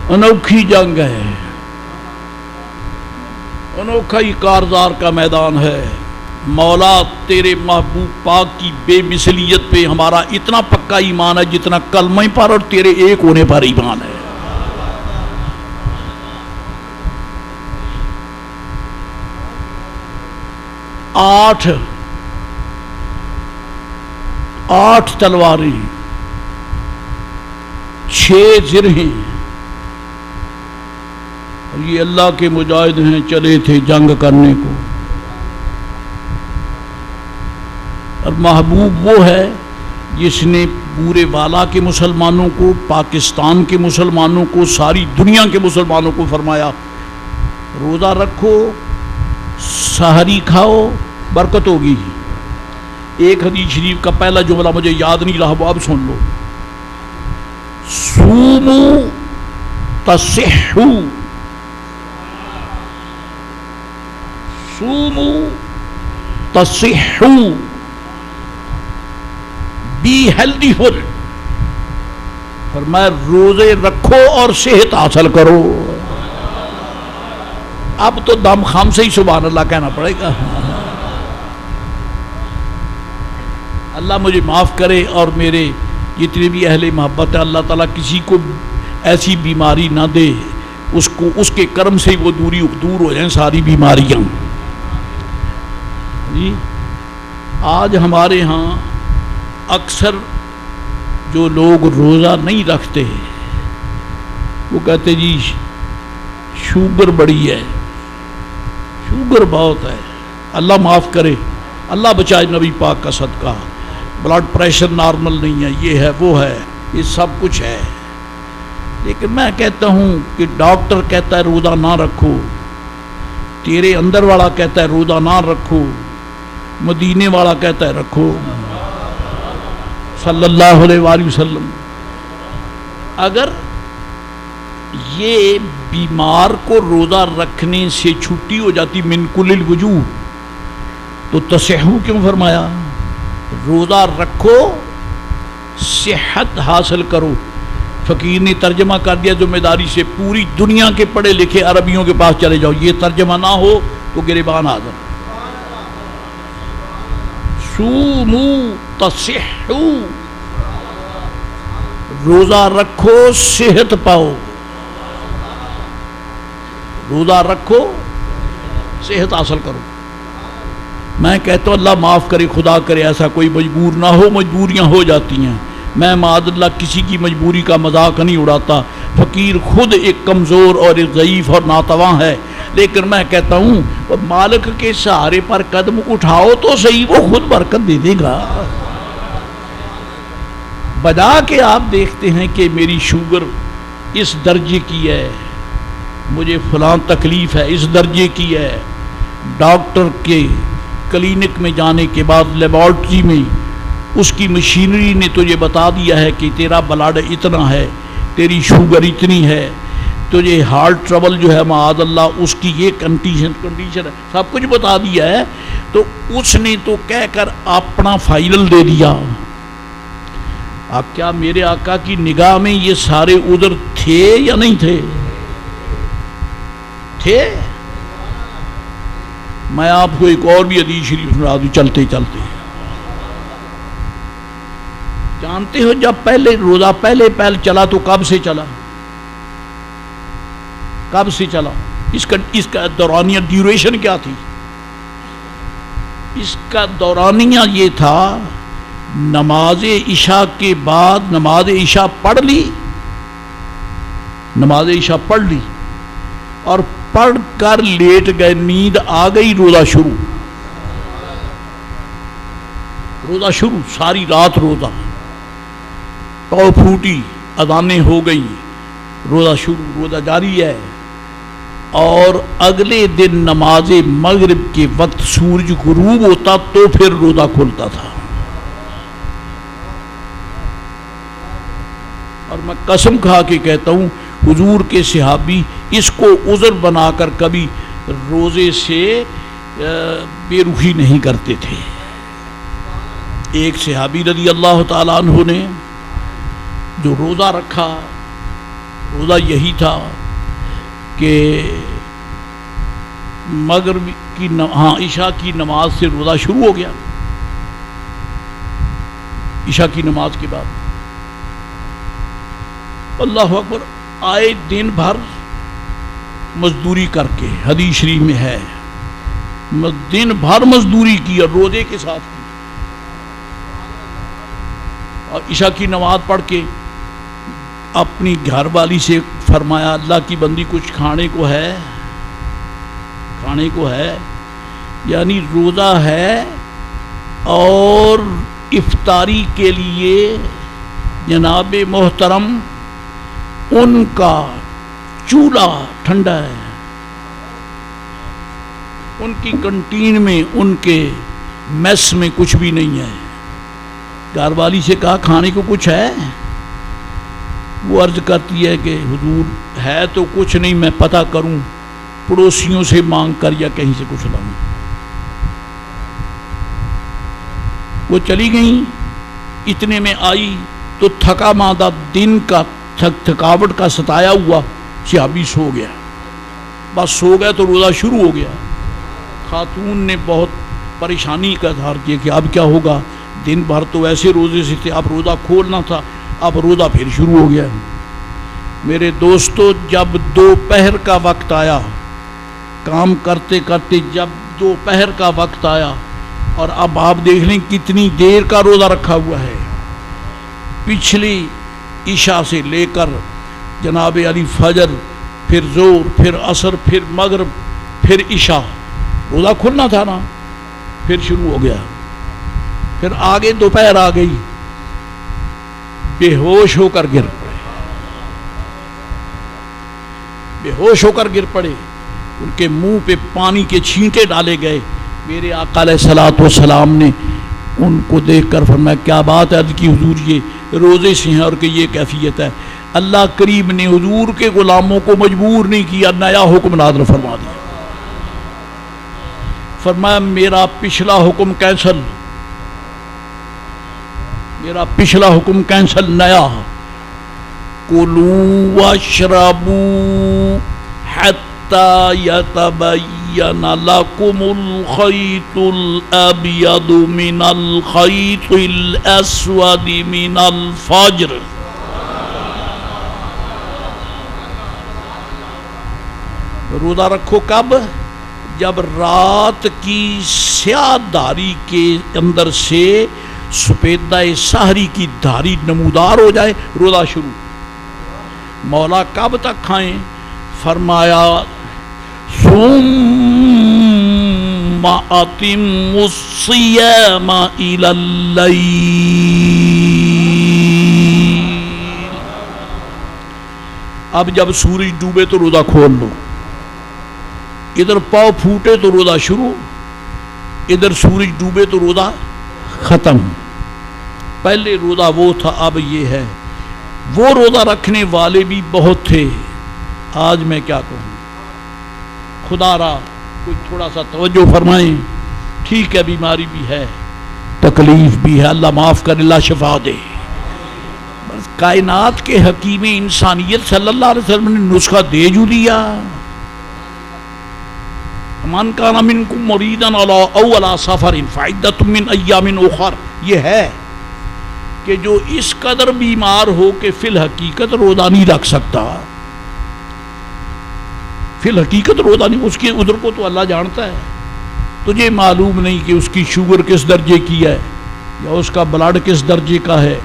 انوکھی جنگ ہے، انوکھا ہی کارزار کا میدان ہے۔ مولا تیرے محبوب پاک کی بے مثلیت پہ ہمارا اتنا پکا ایمان ہے جتنا کلمہ پر اور تیرے ایک ہونے پر ایمان ہے۔ آٹھ تلواریں، 6 زرہیں، اور یہ اللہ کے مجاہد ہیں چلے تھے جنگ کرنے کو۔ اور محبوب وہ ہے جس نے پورے والا کے مسلمانوں کو، پاکستان کے مسلمانوں کو، ساری دنیا کے مسلمانوں کو فرمایا روزہ رکھو، سحری کھاؤ، برکت ہوگی۔ ایک حدیث شریف کا پہلا جملہ مجھے یاد نہیں رہا، وہ اب سن لو، صومو تصحو، صومو تصحو، بی ہیلدی فل، فرمایا روزے رکھو اور صحت حاصل کرو۔ اب تو دم خام سے ہی سبحان اللہ کہنا پڑے گا۔ اللہ مجھے معاف کرے اور میرے جتنے بھی اہل محبت ہے، اللہ تعالیٰ کسی کو ایسی بیماری نہ دے، اس کے کرم سے وہ دور ہو جائیں ساری بیماریاں۔ جی آج ہمارے ہاں اکثر جو لوگ روزہ نہیں رکھتے وہ کہتے جی شوگر بڑی ہے، شوگر بہت ہے، اللہ معاف کرے، اللہ بچائے نبی پاک کا صدقہ، بلڈ پریشر نارمل نہیں ہے، یہ ہے وہ ہے، یہ سب کچھ ہے۔ لیکن میں کہتا ہوں کہ ڈاکٹر کہتا ہے روزہ نہ رکھو، تیرے اندر والا کہتا ہے روزہ نہ رکھو، مدینے والا کہتا ہے رکھو صلی اللہ علیہ وآلہ وسلم۔ اگر یہ بیمار کو روزہ رکھنے سے چھٹی ہو جاتی من کل الوجوہ تو تصحو کیوں فرمایا؟ روزہ رکھو، صحت حاصل کرو۔ فقیر نے ترجمہ کر دیا ذمہ داری سے، پوری دنیا کے پڑھے لکھے عربیوں کے پاس چلے جاؤ، یہ ترجمہ نہ ہو تو گریبان حاضر۔ صومو تصحو، روزہ رکھو صحت پاؤ، روزہ رکھو صحت حاصل کرو۔ میں کہتا ہوں اللہ معاف کرے، خدا کرے ایسا کوئی مجبور نہ ہو، مجبوریاں ہو جاتی ہیں، میں معاذ اللہ کسی کی مجبوری کا مذاق نہیں اڑاتا، فقیر خود ایک کمزور اور ایک ضعیف اور ناتواں ہے، لیکن میں کہتا ہوں مالک کے سہارے پر قدم اٹھاؤ تو صحیح، وہ خود برکت دے دے گا۔ بجا کے آپ دیکھتے ہیں کہ میری شوگر اس درجے کی ہے، مجھے فلاں تکلیف ہے اس درجے کی ہے، ڈاکٹر کے کلینک میں جانے کے بعد لیبارٹری میں اس کی مشینری نے تجھے بتا دیا ہے کہ تیرا بلڈ اتنا ہے، تیری شوگر اتنی ہے، تجھے ہارٹ ٹربل جو ہے معاذ اللہ اس کی یہ کنڈیشن ہے، سب کچھ بتا دیا ہے، تو اس نے تو کہہ کر اپنا فائنل دے دیا۔ اب کیا میرے آقا کی نگاہ میں یہ سارے ادھر تھے یا نہیں تھے؟ تھے۔ میں آپ کو ایک اور بھی حدیث شریف سنا دوں چلتے چلتے۔ جانتے ہو جب پہلے روزہ پہلے چلا تو کب سے چلا؟ کب سے چلا؟ اس کا دورانیہ ڈیوریشن کیا تھی؟ اس کا دورانیہ یہ تھا، نماز عشاء کے بعد نماز عشاء پڑھ لی، نماز عشاء پڑھ لی اور پڑھ کر لیٹ گئے، نیند آ گئی، روزہ شروع، روزہ شروع، ساری رات روزہ، تو پھوٹی، اذانیں ہو گئی، روزہ شروع، روزہ جاری ہے۔ اور اگلے دن نماز مغرب کے وقت سورج غروب ہوتا تو پھر روزہ کھلتا تھا۔ اور میں قسم کھا کے کہتا ہوں حضور کے صحابی اس کو عذر بنا کر کبھی روزے سے بے رخی نہیں کرتے تھے۔ ایک صحابی رضی اللہ تعالیٰ عنہ نے جو روزہ رکھا، روزہ یہی تھا کہ مغرب کی عشاء کی نماز سے روزہ شروع ہو گیا، عشاء کی نماز کے بعد اللہ اکبر، آئے دن بھر مزدوری کر کے، حدیث شریف میں ہے دن بھر مزدوری کی اور روزے کے ساتھ کی، اور عشاء کی نماز پڑھ کے اپنی گھر والی سے فرمایا اللہ کی بندی کچھ کھانے کو ہے، کھانے کو ہے، یعنی روزہ ہے اور افطاری کے لیے جناب محترم ان کا چولہا ٹھنڈا ہے، ان کی کنٹین میں ان کے میس میں کچھ بھی نہیں ہے۔ گھر والی سے کہا کھانے کو کچھ ہے؟ وہ عرض کرتی ہے کہ حضور ہے تو کچھ نہیں، میں پتہ کروں، پڑوسیوں سے مانگ کر یا کہیں سے کچھ لاؤں۔ وہ چلی گئیں، اتنے میں آئی تو تھکا ماندہ دن کا تھکاوٹ کا ستایا ہوا صحابی سو گیا، بس سو گیا تو روزہ شروع ہو گیا۔ خاتون نے بہت پریشانی کا اظہار کیا کہ اب کیا ہوگا، دن بھر تو ایسے روزے سے تھے، اب روزہ کھولنا تھا، اب روزہ پھر شروع ہو گیا۔ میرے دوستو جب دوپہر کا وقت آیا، کام کرتے کرتے جب دوپہر کا وقت آیا، اور اب آپ دیکھ لیں کتنی دیر کا روزہ رکھا ہوا ہے، پچھلی عشاء سے لے کر جناب علی فجر، پھر ظہر، پھر عصر، پھر مغرب، پھر عشاء، روزہ کھلنا تھا نا، پھر شروع ہو گیا، پھر آگے دوپہر آ گئی، بے ہوش ہو کر گر پڑے، بے ہوش ہو کر گر پڑے، ان کے منہ پہ پانی کے چھینٹے ڈالے گئے۔ میرے آقا علیہ الصلوۃ والسلام نے ان کو دیکھ کر فرمایا کیا بات ہے؟ عرض کی حضور یہ روزے سے ہیں اور کہ یہ کیفیت ہے۔ اللہ کریم نے حضور کے غلاموں کو مجبور نہیں کیا، نیا حکم نازل فرما دیا، فرمایا میرا پچھلا حکم کینسل، میرا پچھلا حکم کینسل، نیا، کلوا واشربوا حتی یتبین لکم الخیط الابیض من الخیط الاسود من الفجر۔ روزہ رکھو کب؟ جب رات کی سیاہ دھاری کے اندر سے سپیدہ سحری کی دھاری نمودار ہو جائے، روزہ شروع۔ مولا کب تک کھائیں؟ فرمایا ثم اتم الصیام الی اللیل، اب جب سورج ڈوبے تو روزہ کھول لو، ادھر پاؤ پھوٹے تو روزہ شروع، ادھر سورج ڈوبے تو روزہ ختم۔ پہلے روزہ وہ تھا، اب یہ ہے۔ وہ روزہ رکھنے والے بھی بہت تھے، آج میں کیا کہوں، خدا را کوئی تھوڑا سا توجہ فرمائیں. ٹھیک ہے بیماری بھی ہے، تکلیف بھی ہے، اللہ معاف کر، اللہ شفا دے. بس کائنات کے حکیم انسانیت صلی اللہ علیہ وسلم نے نسخہ دے جو دیا. من کان منکم مریدا او علی سفر فعدۃ من ایام اخر. یہ ہے کہ جو اس قدر بیمار ہو کہ فی الحقیقت روزہ نہیں رکھ سکتا، فی الحقیقت روزہ نہیں، اس کے ادھر کو تو اللہ جانتا ہے. تجھے معلوم نہیں کہ اس کی شوگر کس درجے کی ہے، یا اس کا بلڈ کس درجے کا ہے،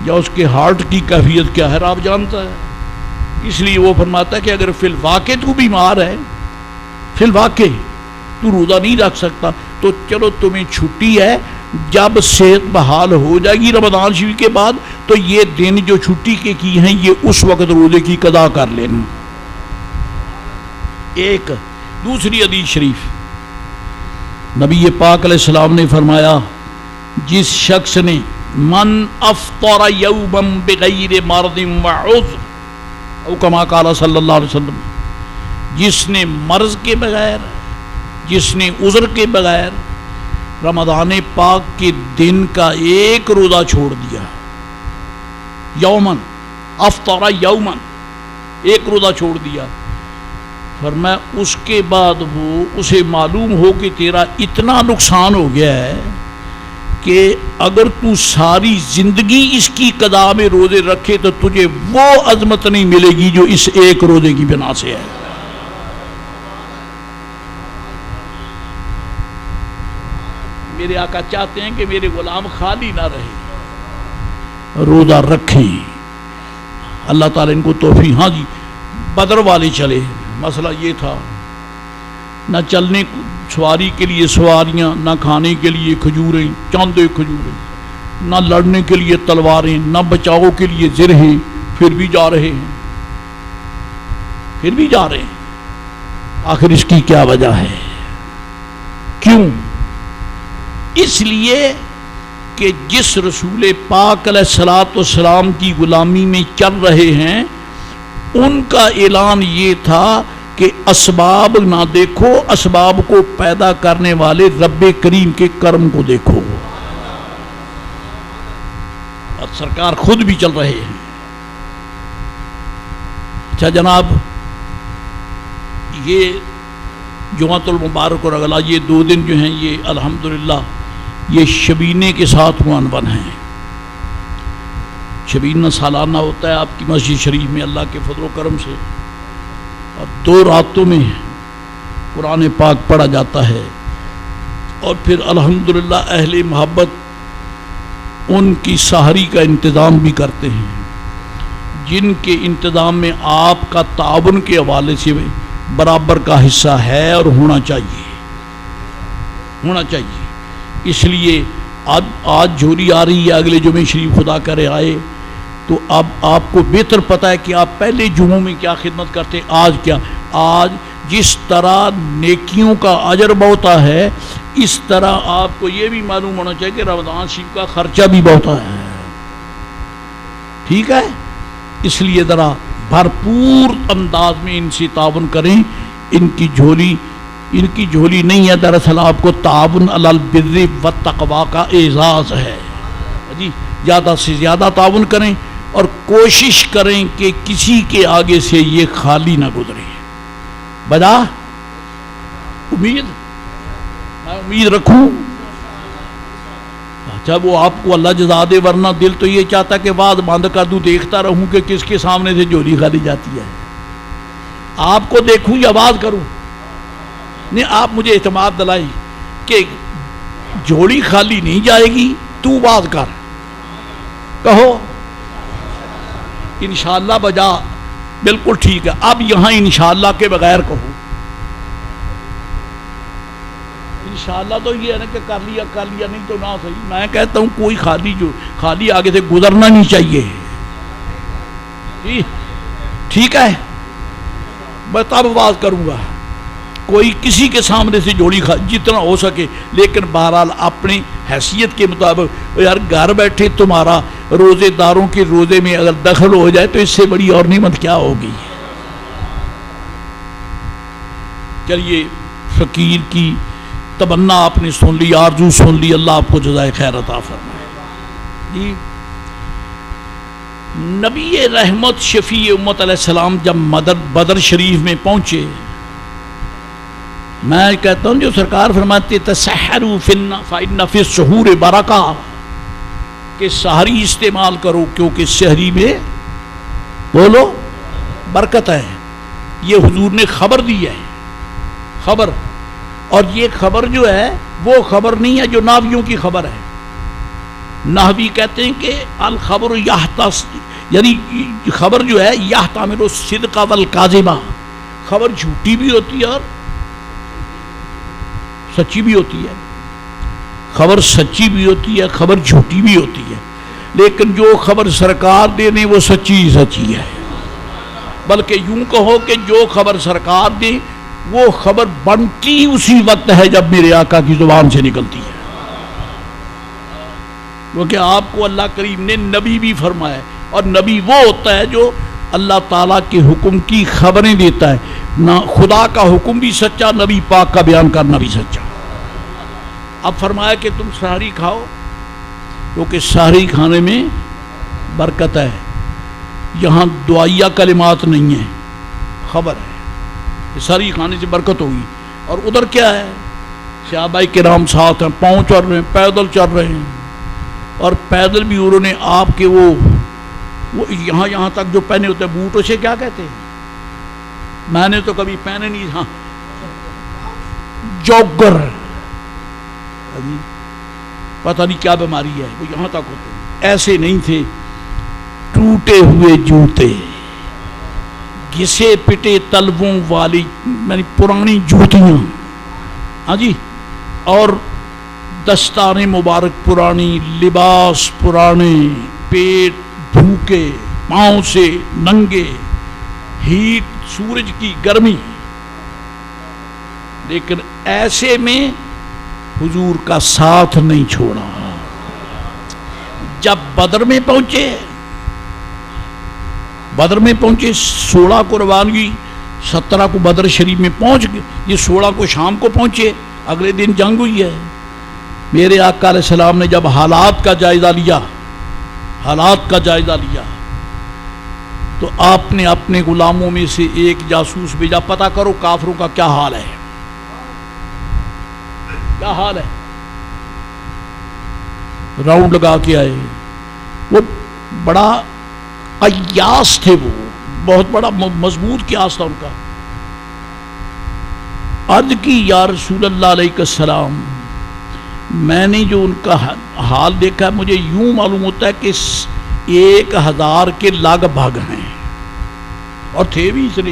یا اس کے ہارٹ کی کیفیت کیا ہے، آپ جانتا ہے. اس لیے وہ فرماتا ہے کہ اگر فی الواقع تو بیمار ہے، فی الواقع تو روزہ نہیں رکھ سکتا، تو چلو تمہیں چھٹی ہے، جب صحت بحال ہو جائے گی رمضان شریف کے بعد تو یہ دن جو چھٹی کے کی ہیں یہ اس وقت روزے کی قضا کر لینا. ایک دوسری حدیث شریف نبی پاک علیہ السلام نے فرمایا، جس شخص نے من افطر یوما بغیر مرض وعذر او کما قال صلی اللہ علیہ وسلم، جس نے مرض کے بغیر، جس نے عذر کے بغیر رمضان پاک کے دن کا ایک روزہ چھوڑ دیا، یومن افطر یومن، ایک روزہ چھوڑ دیا، فرمایا اس کے بعد وہ اسے معلوم ہو کہ تیرا اتنا نقصان ہو گیا ہے کہ اگر تو ساری زندگی اس کی قضا میں روزے رکھے تو تجھے وہ عظمت نہیں ملے گی جو اس ایک روزے کی بنا سے ہے. میرے آقا چاہتے ہیں کہ میرے غلام خالی نہ رہے، روزہ رکھیں. اللہ تعالیٰ ان کو توفیق. ہاں جی، بدر والے چلے، مسئلہ یہ تھا نہ چلنے سواری کے لیے سواریاں، نہ کھانے کے لیے کھجوریں، چاندے کھجوریں، نہ لڑنے کے لیے تلواریں، نہ بچاؤ کے لیے زرہیں، پھر بھی جا رہے ہیں، پھر بھی جا رہے ہیں. آخر اس کی کیا وجہ ہے؟ کیوں؟ اس لیے کہ جس رسول پاک علیہ الصلوۃ والسلام کی غلامی میں چل رہے ہیں ان کا اعلان یہ تھا کہ اسباب نہ دیکھو، اسباب کو پیدا کرنے والے رب کریم کے کرم کو دیکھو. اور سرکار خود بھی چل رہے ہیں. اچھا جناب، یہ جمعۃ المبارک اور اگلا یہ 2 دن جو ہیں یہ الحمدللہ یہ شبینے کے ساتھ عنوان ہیں. شبینہ سالانہ ہوتا ہے آپ کی مسجد شریف میں اللہ کے فضل و کرم سے، اور 2 راتوں میں قرآن پاک پڑھا جاتا ہے. اور پھر الحمدللہ اہل محبت ان کی سحری کا انتظام بھی کرتے ہیں، جن کے انتظام میں آپ کا تعاون کے حوالے سے برابر کا حصہ ہے اور ہونا چاہیے، ہونا چاہیے. اس لیے آج جھولی آ رہی ہے، اگلے جمعے شریف خدا کرے آئے تو اب آپ کو بہتر پتہ ہے کہ آپ پہلے جمعوں میں کیا خدمت کرتے. آج کیا، آج جس طرح نیکیوں کا اجر بہتا ہے اس طرح آپ کو یہ بھی معلوم ہونا چاہیے کہ رمضان شریف کا خرچہ بھی بہتا ہے. ٹھیک ہے، اس لیے ذرا بھرپور انداز میں ان سے تعاون کریں. ان کی جھولی نہیں ہے، دراصل آپ کو تعاون علی البر والتقوی کا اعزاز ہے. جی زیادہ سے زیادہ تعاون کریں اور کوشش کریں کہ کسی کے آگے سے یہ خالی نہ گزرے. بجا امید، میں امید رکھوں. جب وہ آپ کو اللہ جزا دے، ورنہ دل تو یہ چاہتا کہ بعد بند کر دوں، دیکھتا رہوں کہ کس کے سامنے سے جھولی خالی جاتی ہے. آپ کو دیکھوں یا بات کروں؟ نہیں، آپ مجھے اعتماد دلائیں کہ جھولی خالی نہیں جائے گی، تو بات کر، کہو انشاءاللہ. بجا بالکل ٹھیک ہے. اب یہاں انشاءاللہ کے بغیر کہو. انشاءاللہ تو یہ ہے نا کہ کر لیا نہیں تو نہ صحیح. میں کہتا ہوں کوئی خالی آگے سے گزرنا نہیں چاہیے. ٹھیک ہے، میں تب بات کروں گا. کوئی کسی کے سامنے سے جوڑی جتنا ہو سکے، لیکن بہرحال اپنی حیثیت کے مطابق. یار گھر بیٹھے تمہارا روزے داروں کے روزے میں اگر دخل ہو جائے تو اس سے بڑی اور نعمت کیا ہوگی. چلیے فقیر کی تمنا آپ نے سن لی، آرزو سن لی، اللہ آپ کو جزائے خیر عطا فرمائے. جی نبی رحمت شفیع امت علیہ السلام جب بدر شریف میں پہنچے، میں کہتا ہوں جو سرکار فرماتے تسحروا فإن فی السحور برکہ، کہ سحری استعمال کرو کیونکہ سحری میں بولو برکت ہے. یہ حضور نے خبر دی ہے، خبر. اور یہ خبر جو ہے وہ خبر نہیں ہے جو ناویوں کی خبر ہے. نحوی کہتے ہیں کہ الخبر یعنی خبر جو ہے یحتمل الصدق والکاذبہ، خبر جھوٹی بھی ہوتی ہے اور سچی بھی ہوتی ہے. خبر سچی بھی ہوتی ہے، خبر جھوٹی بھی ہوتی ہے، لیکن جو خبر سرکار دینے وہ سچی ہی سچی ہے. بلکہ یوں کہو کہ جو خبر سرکار دے وہ خبر بنتی اسی وقت ہے جب میرے آقا کی زبان سے نکلتی ہے. کیونکہ آپ کو اللہ کریم نے نبی بھی فرمایا ہے، اور نبی وہ ہوتا ہے جو اللہ تعالیٰ کے حکم کی خبریں دیتا ہے. نہ خدا کا حکم بھی سچا، نبی پاک کا بیان کرنا بھی سچا. اب فرمایا کہ تم سحری کھاؤ کیونکہ سحری کھانے میں برکت ہے. یہاں دعائیہ کلمات نہیں ہیں، خبر ہے کہ سحری کھانے سے برکت ہوگی. اور ادھر کیا ہے، صحابہ کرام ساتھ ہیں، پاؤں چل رہے ہیں، پیدل چل رہے ہیں. اور پیدل بھی انہوں نے آپ کے وہ یہاں تک جو پہنے ہوتے ہیں بوٹ، اسے کیا کہتے ہیں؟ میں نے تو کبھی پہنے نہیں. ہاں جوگر، پتہ نہیں کیا بیماری ہے، وہ یہاں تک ہوتے ہیں. ایسے نہیں تھے، ٹوٹے ہوئے جوتے، گھسے پٹے تلووں والی یعنی پرانی جوتیاں، ہاں جی، اور دستانے مبارک پرانی، لباس پرانے، پیٹ بھوکے، پاؤں سے ننگے، ہیٹ سورج کی گرمی. لیکن ایسے میں حضور کا ساتھ نہیں چھوڑا. جب بدر میں پہنچے 16 کو روانگی، 17 کو بدر شریف میں پہنچ گئے. یہ 16 کو شام کو پہنچے، اگلے دن جنگ ہوئی ہے. میرے آقا علیہ السلام نے جب حالات کا جائزہ لیا تو آپ نے اپنے غلاموں میں سے ایک جاسوس بھیجا، پتہ کرو کافروں کا کیا حال ہے. راؤنڈ لگا کے آئے. وہ بڑا قیاس تھے، وہ بہت بڑا مضبوط قیاس تھا ان کا. عرض کی یا رسول اللہ علیہ السلام، میں نے جو ان کا حال دیکھا مجھے یوں معلوم ہوتا ہے کہ 1000 کے لگ بھگ ہیں، اور تھے بھی اتنے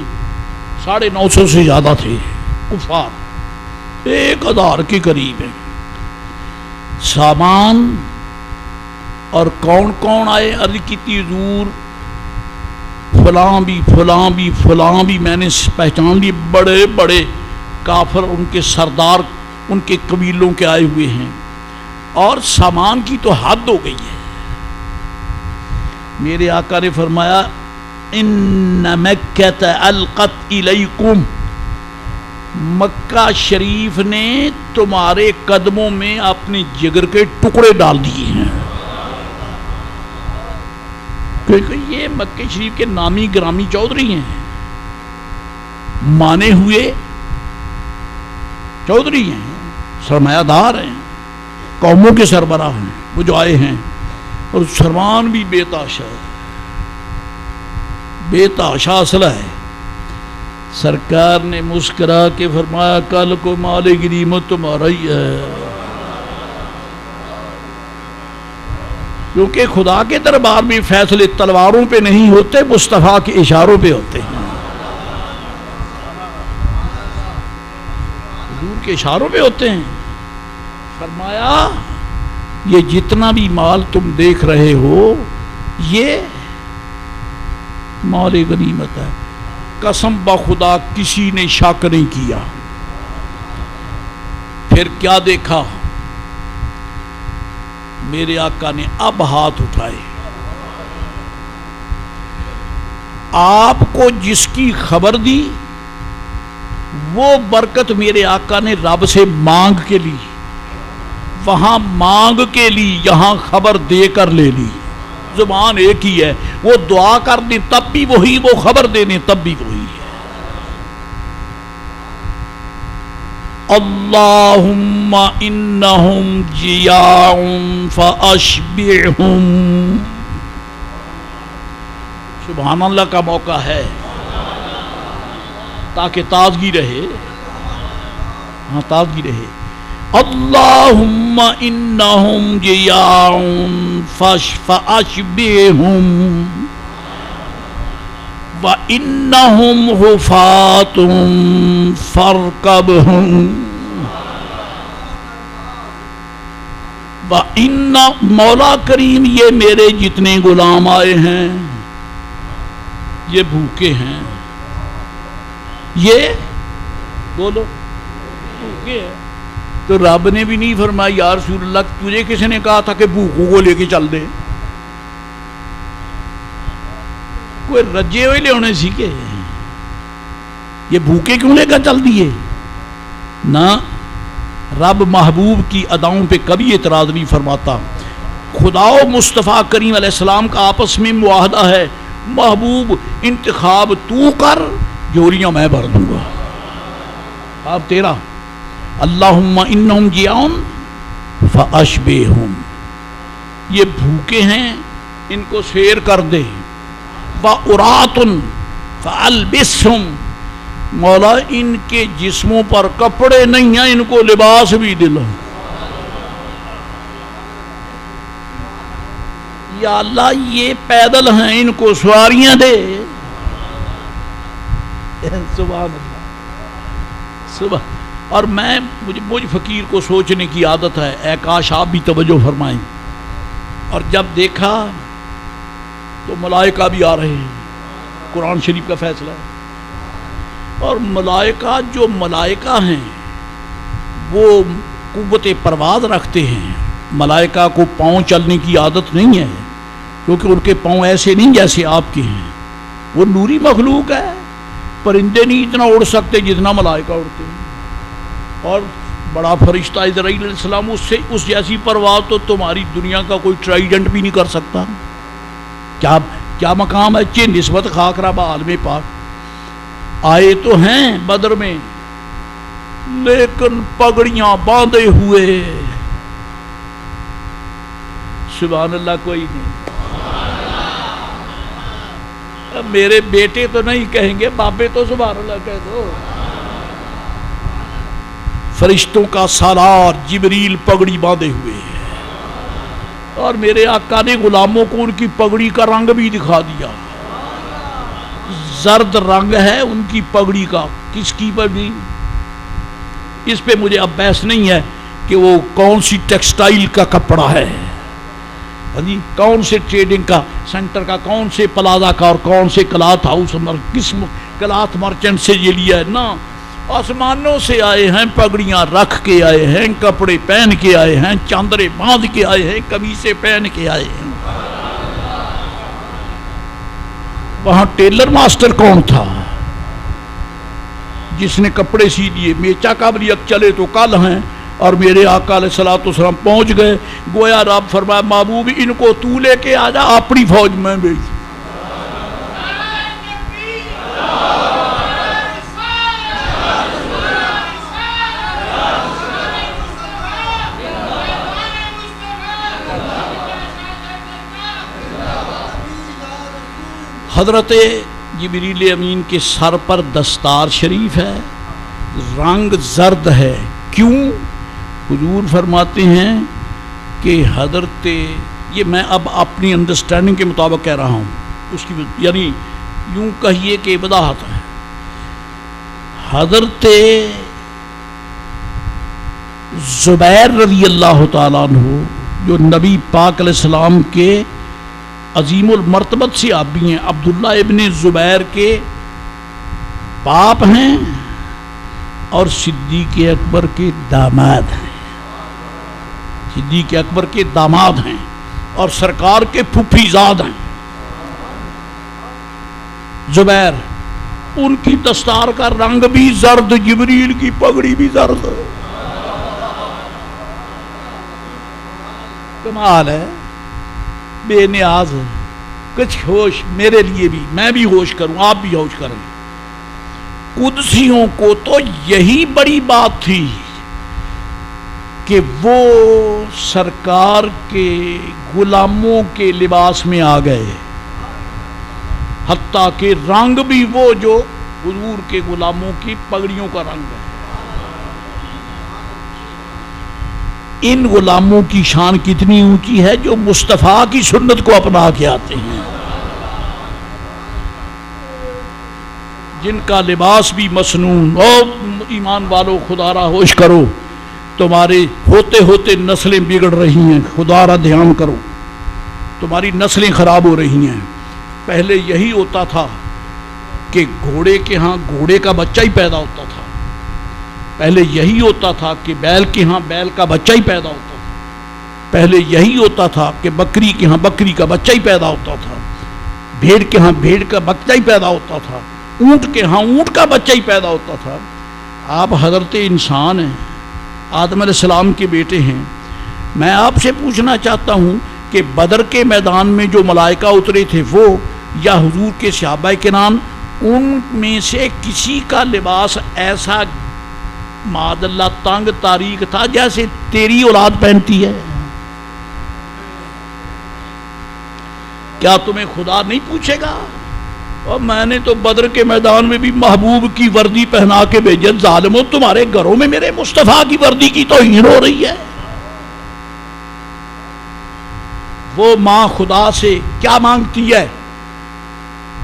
950 سے زیادہ تھے کفار، 1000 کے قریب ہیں. سامان اور کون کون آئے، عرض کی حضور فلاں بھی میں نے پہچان لی، بڑے بڑے کافر، ان کے سردار ان کے قبیلوں کے آئے ہوئے ہیں. اور سامان کی تو حد ہو گئی ہے. میرے آقا نے فرمایا ان مکۃ القت الیکم، مکہ شریف نے تمہارے قدموں میں اپنے جگر کے ٹکڑے ڈال دیے ہیں. کیونکہ یہ مکہ شریف کے نامی گرامی چودھری ہیں، مانے ہوئے چودھری ہیں، سرمایہ دار ہیں، قوموں کے سربراہ ہیں. وہ جو آئے ہیں، اور سلمان بھی بے تاشا اصلہ ہے. سرکار نے مسکرا کے فرمایا کل کو مال غنیمت تمہارا ہی ہے، کیونکہ خدا کے دربار میں فیصلے تلواروں پہ نہیں ہوتے، مصطفیٰ کے اشاروں پہ ہوتے ہیں، حضور کے اشاروں پہ ہوتے ہیں. فرمایا یہ جتنا بھی مال تم دیکھ رہے ہو یہ مال غنیمت ہے. قسم بخدا کسی نے شک نہیں کیا. پھر کیا دیکھا، میرے آقا نے اب ہاتھ اٹھائے. آپ کو جس کی خبر دی وہ برکت میرے آقا نے رب سے مانگ کے لی، وہاں مانگ کے لی، یہاں خبر دے کر لے لی۔ زبان ایک ہی ہے، وہ دعا کر دیں تب بھی وہی، وہ خبر دے دیں تب بھی وہی ہے۔ اللہم انہم جیاع فاشبعہم۔ سبحان اللہ کا موقع ہے تاکہ تازگی رہے، ہاں تازگی رہے۔ اللہم انہم جیاع فاشبعہم وَإِنَّهُمْ حُفَاةٌ فَارْكَبْهُمْ وَإِنَّ مولا کریم یہ میرے جتنے غلام آئے ہیں یہ بھوکے ہیں، یہ بولو بھوکے ہیں۔ تو رب نے بھی نہیں فرمایا یا رسول اللہ تجھے کسی نے کہا تھا کہ بھوکوں کو لے کے چل دے؟ کوئی رجے ہوئے لے ہونے سیکھے، یہ بھوکے کیوں لے کر چل دیے؟ نہ، رب محبوب کی اداؤں پہ کبھی اعتراض نہیں فرماتا۔ خدا و مصطفیٰ کریم علیہ السلام کا آپس میں معاہدہ ہے، محبوب انتخاب تو کر، جوریاں میں بھر دوں گا، اب تیرا۔ اللہم انہم جیاع فاشبعہم، یہ بھوکے ہیں ان کو سیر کر دے۔ وَعُرَاتٌ فَأَلْبِسْهُمْ، مولا ان کے جسموں پر کپڑے نہیں ہیں، ان کو لباس بھی دلا۔ یا اللہ یہ پیدل ہیں ان کو سواریاں دے۔ سبحان اللہ، سبحان۔ اور مجھ فقیر کو سوچنے کی عادت ہے، اے کاش آپ بھی توجہ فرمائیں۔ اور جب دیکھا تو ملائکہ بھی آ رہے ہیں، قرآن شریف کا فیصلہ ہے۔ اور ملائکہ جو ملائکہ ہیں وہ قوت پرواز رکھتے ہیں، ملائکہ کو پاؤں چلنے کی عادت نہیں ہے، کیونکہ ان کے پاؤں ایسے نہیں جیسے آپ کے ہیں، وہ نوری مخلوق ہے، پرندے نہیں اتنا اڑ سکتے جتنا ملائکہ اڑتے ہیں۔ اور بڑا فرشتہ اسرائیل علیہ السلام، اس جیسی پرواز تو تمہاری دنیا کا کوئی ٹرائیڈنٹ بھی نہیں کر سکتا۔ کیا مقام ہے چہ نسبت خاک رب عالم پاک۔ آئے تو ہیں بدر میں لیکن پگڑیاں باندھے ہوئے، سبحان اللہ کوئی نہیں۔ میرے بیٹے تو نہیں کہیں گے، بابے تو سبحان اللہ کہہ دو۔ فرشتوں کا سالار جبریل پگڑی باندھے ہوئے ہیں، اور میرے آقا نے غلاموں کو ان کی پگڑی کا رنگ بھی دکھا دیا، زرد رنگ ہے ان کی پگڑی کا۔ کس کی پگڑی؟ اس پہ مجھے اب بحث نہیں ہے کہ وہ کون سی ٹیکسٹائل کا کپڑا ہے، کون سے ٹریڈنگ کا سینٹر کا، کون سے پلازا کا، اور کون سے کلاتھ ہاؤس، کس کلاتھ مرچنٹ سے یہ لیا ہے نا۔ آسمانوں سے آئے ہیں، پگڑیاں رکھ کے آئے ہیں، کپڑے پہن کے آئے ہیں، چاندرے باندھ کے آئے ہیں، قمیصیں پہن کے آئے ہیں۔ وہاں ٹیلر ماسٹر کون تھا جس نے کپڑے سی دیے؟ میچا قابلیت چلے تو کل ہیں، اور میرے آقا علیہ الصلوۃ والسلام پہنچ گئے۔ گویا رب فرمایا محبوب ان کو تو لے کے آ جا، اپنی فوج میں بھیج۔ حضرت جبریل امین کے سر پر دستار شریف ہے، رنگ زرد ہے۔ کیوں؟ حضور فرماتے ہیں کہ حضرت، یہ میں اب اپنی انڈرسٹینڈنگ کے مطابق کہہ رہا ہوں، اس کی یعنی یوں کہیے کہ وضاحت ہے۔ حضرت زبیر رضی اللہ تعالیٰ عنہ جو نبی پاک علیہ السلام کے عظیم المرتبت سے آبی ہیں، عبداللہ ابن زبیر کے باپ ہیں اور صدیق اکبر کے داماد ہیں، صدیق اکبر کے داماد ہیں اور سرکار کے پھوپھی زاد ہیں۔ زبیر ان کی دستار کا رنگ بھی زرد، جبریل کی پگڑی بھی زرد. کمال ہے، بے نیاز ہے. کچھ ہوش میرے لیے بھی، میں بھی ہوش کروں، آپ بھی ہوش کریں. قدسیوں کو تو یہی بڑی بات تھی کہ وہ سرکار کے غلاموں کے لباس میں آ گئے، حتیٰ کہ رنگ بھی وہ جو حضور کے غلاموں کی پگڑیوں کا رنگ ہے. ان غلاموں کی شان کتنی اونچی ہے جو مصطفیٰ کی سنت کو اپنا کے آتے ہیں، جن کا لباس بھی مسنون. اور ایمان والو خدا را ہوش کرو، تمہارے ہوتے ہوتے نسلیں بگڑ رہی ہیں، خدا را دھیان کرو، تمہاری نسلیں خراب ہو رہی ہیں. پہلے یہی ہوتا تھا کہ گھوڑے کے ہاں گھوڑے کا بچہ ہی پیدا ہوتا تھا، پہلے یہی ہوتا تھا کہ بیل کے ہاں بیل کا بچہ ہی پیدا ہوتا تھا، پہلے یہی ہوتا تھا کہ بکری کے ہاں بکری کا بچہ ہی پیدا ہوتا تھا، بھیڑ کے ہاں بھیڑ کا بچہ ہی پیدا ہوتا تھا، اونٹ کے ہاں اونٹ کا بچہ ہی پیدا ہوتا تھا. آپ حضرت انسان ہیں، آدم علیہ السلام کے بیٹے ہیں. میں آپ سے پوچھنا چاہتا ہوں کہ بدر کے میدان میں جو ملائکہ اترے تھے وہ یا حضور کے صحابہ کرام، ان میں سے کسی کا لباس ایسا معاذ اللہ تنگ تاریک تھا جیسے تیری اولاد پہنتی ہے؟ کیا تمہیں خدا نہیں پوچھے گا؟ اور میں نے تو بدر کے میدان میں بھی محبوب کی وردی پہنا کے بھیجا. ظالموں، تمہارے گھروں میں میرے مصطفیٰ کی وردی کی توہین ہو رہی ہے. وہ ماں خدا سے کیا مانگتی ہے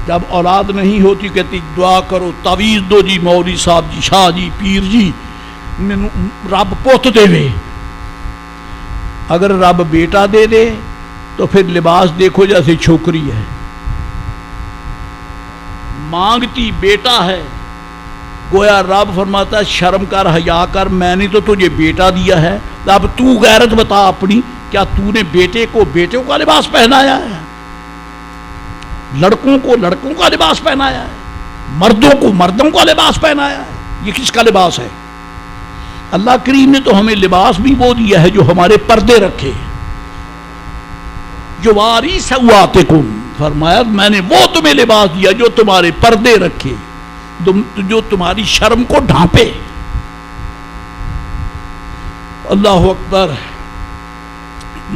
جب اولاد نہیں ہوتی؟ کہتی دعا کرو، تعویذ دو جی مولوی صاحب جی، شاہ جی، پیر جی، رب پوت دے وے. اگر رب بیٹا دے دے تو پھر لباس دیکھو جیسے چھوکری ہے. مانگتی بیٹا ہے، گویا رب فرماتا ہے شرم کر، حیا کر، میں نے تو تجھے بیٹا دیا ہے، اب تو غیرت بتا اپنی، کیا تو نے بیٹے کو بیٹوں کا لباس پہنایا ہے؟ لڑکوں کو لڑکوں کا لباس پہنایا ہے؟ مردوں کو مردوں کا لباس پہنایا ہے؟ یہ کس کا لباس ہے؟ اللہ کریم نے تو ہمیں لباس بھی وہ دیا ہے جو ہمارے پردے رکھے. یواری سوآتکم، فرمایا میں نے وہ تمہیں لباس دیا جو تمہارے پردے رکھے، جو تمہاری شرم کو ڈھانپے. اللہ اکبر.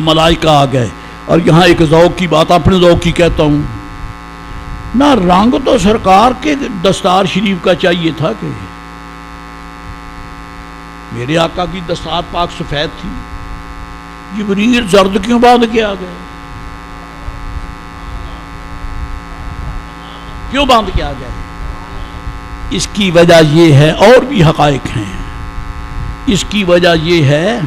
ملائکہ آ گئے. اور یہاں ایک ذوق کی بات اپنے ذوق کی کہتا ہوں، نہ رنگ تو سرکار کے دستار شریف کا چاہیے تھا کہ میرے آقا کی دستار پاک سفید تھی، جبریل زرد کیوں باندھ کے آ گئے؟ کیوں باندھ کے آ گئے؟ اس کی وجہ یہ ہے، اور بھی حقائق ہیں. اس کی وجہ یہ ہے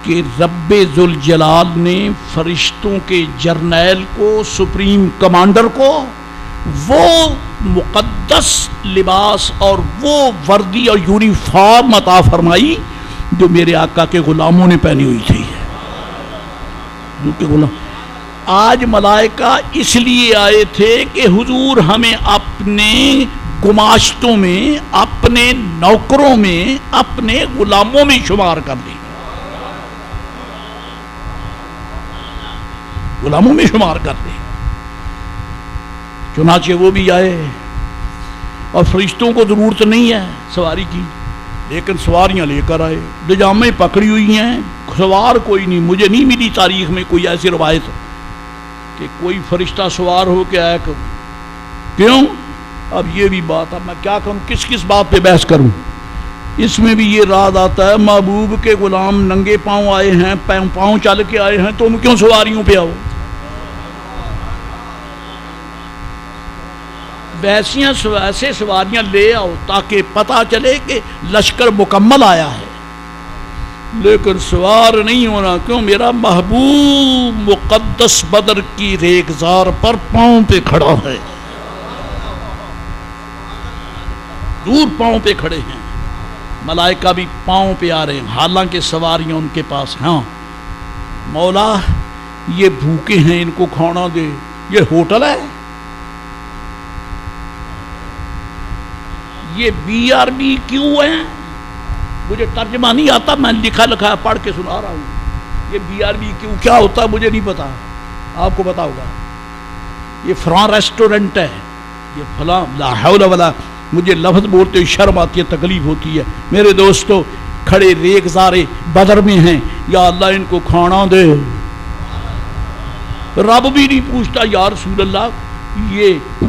کہ رب ذوالجلال نے فرشتوں کے جرنیل کو، سپریم کمانڈر کو وہ مقدس لباس اور وہ وردی اور یونیفارم عطا فرمائی جو میرے آقا کے غلاموں نے پہنی ہوئی تھی. آج ملائکہ اس لیے آئے تھے کہ حضور ہمیں اپنے گماشتوں میں، اپنے نوکروں میں، اپنے غلاموں میں شمار کر دیں، غلاموں میں شمار کر دیں. چنانچہ وہ بھی آئے، اور فرشتوں کو ضرورت نہیں ہے سواری کی، لیکن سواریاں لے کر آئے، دجامیں پکڑی ہوئی ہیں، سوار کوئی نہیں. مجھے نہیں ملی تاریخ میں کوئی ایسی روایت کہ کوئی فرشتہ سوار ہو کے آیا. کیوں؟ اب یہ بھی بات، اب میں کیا کروں، کس کس بات پہ بحث کروں. اس میں بھی یہ راز آتا ہے محبوب کے غلام ننگے پاؤں آئے ہیں، پاؤں چل کے آئے ہیں، تم کیوں سواریوں پہ آؤ؟ ویسے سواریاں لے آؤ تاکہ پتہ چلے کہ لشکر مکمل آیا ہے، لیکن سوار نہیں ہونا. کیوں؟ میرا محبوب مقدس بدر کی ریگزار پر پاؤں پہ کھڑا ہے، دور پاؤں پہ کھڑے ہیں. ملائکہ بھی پاؤں پہ آ رہے ہیں، حالانکہ سواریاں ان کے پاس. ہاں مولا یہ بھوکے ہیں، ان کو کھانا دے. یہ ہوٹل ہے؟ یہ BRBQ ہیں، مجھے ترجمہ نہیں آتا، میں لکھا لکھا پڑھ کے سنا رہا ہوں۔ یہ BRBQ کیا ہوتا ہے مجھے نہیں پتا، آپ کو پتا ہوگا۔ یہ فلاں ریسٹورنٹ ہے، یہ فلاں، لا حول ولا، مجھے لفظ بولتے شرم آتی ہے، تکلیف ہوتی ہے۔ میرے دوستو کھڑے ریگزارے بدر میں ہیں، یا اللہ ان کو کھانا دے۔ رب بھی نہیں پوچھتا یا رسول اللہ یہ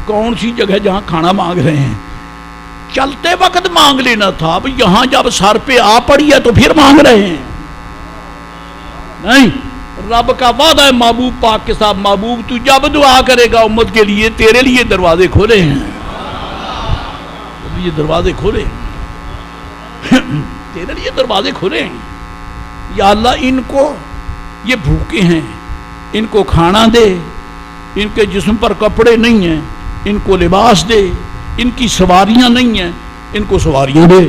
کون سی جگہ جہاں کھانا مانگ رہے ہیں، چلتے وقت مانگ لینا تھا، اب یہاں جب سر پہ آ پڑی ہے تو پھر مانگ رہے ہیں۔ نہیں، رب کا وعدہ ہے محبوب پاک کے ساتھ، محبوب تو جب دعا کرے گا امت کے لیے تیرے لیے دروازے کھولے ہیں، یہ دروازے کھولے تیرے لیے دروازے کھولے ہیں۔ یا اللہ ان کو، یہ بھوکے ہیں، ان کو کھانا دے، ان کے جسم پر کپڑے نہیں ہیں، ان کو لباس دے، ان کی سواریاں نہیں ہیں، ان کو سواریاں دے۔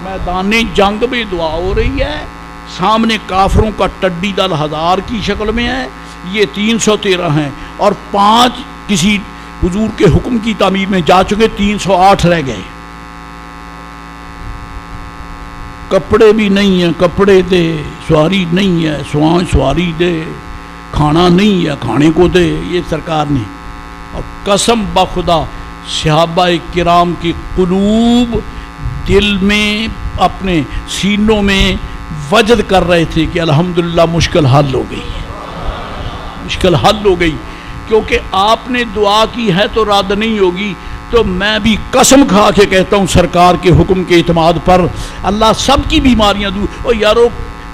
میدان جنگ میں دعا ہو رہی ہے، سامنے کافروں کا ٹڈی دل 1000 کی شکل میں ہے، یہ 313 ہیں، اور 5 کسی حضور کے حکم کی تعمیر میں جا چکے، 308 رہ گئے۔ کپڑے بھی نہیں ہیں، کپڑے دے، سواری نہیں ہے، سواری دے، کھانا نہیں ہے، کھانے کو دے، یہ سرکار نے۔ اور قسم بخدا صحابہ کرام کی قلوب دل میں، اپنے سینوں میں وجد کر رہے تھے کہ الحمدللہ مشکل حل ہو گئی، مشکل حل ہو گئی، کیونکہ آپ نے دعا کی ہے تو رد نہیں ہوگی۔ تو میں بھی قسم کھا کے کہتا ہوں سرکار کے حکم کے اعتماد پر، اللہ سب کی بیماریاں دور۔ اور یارو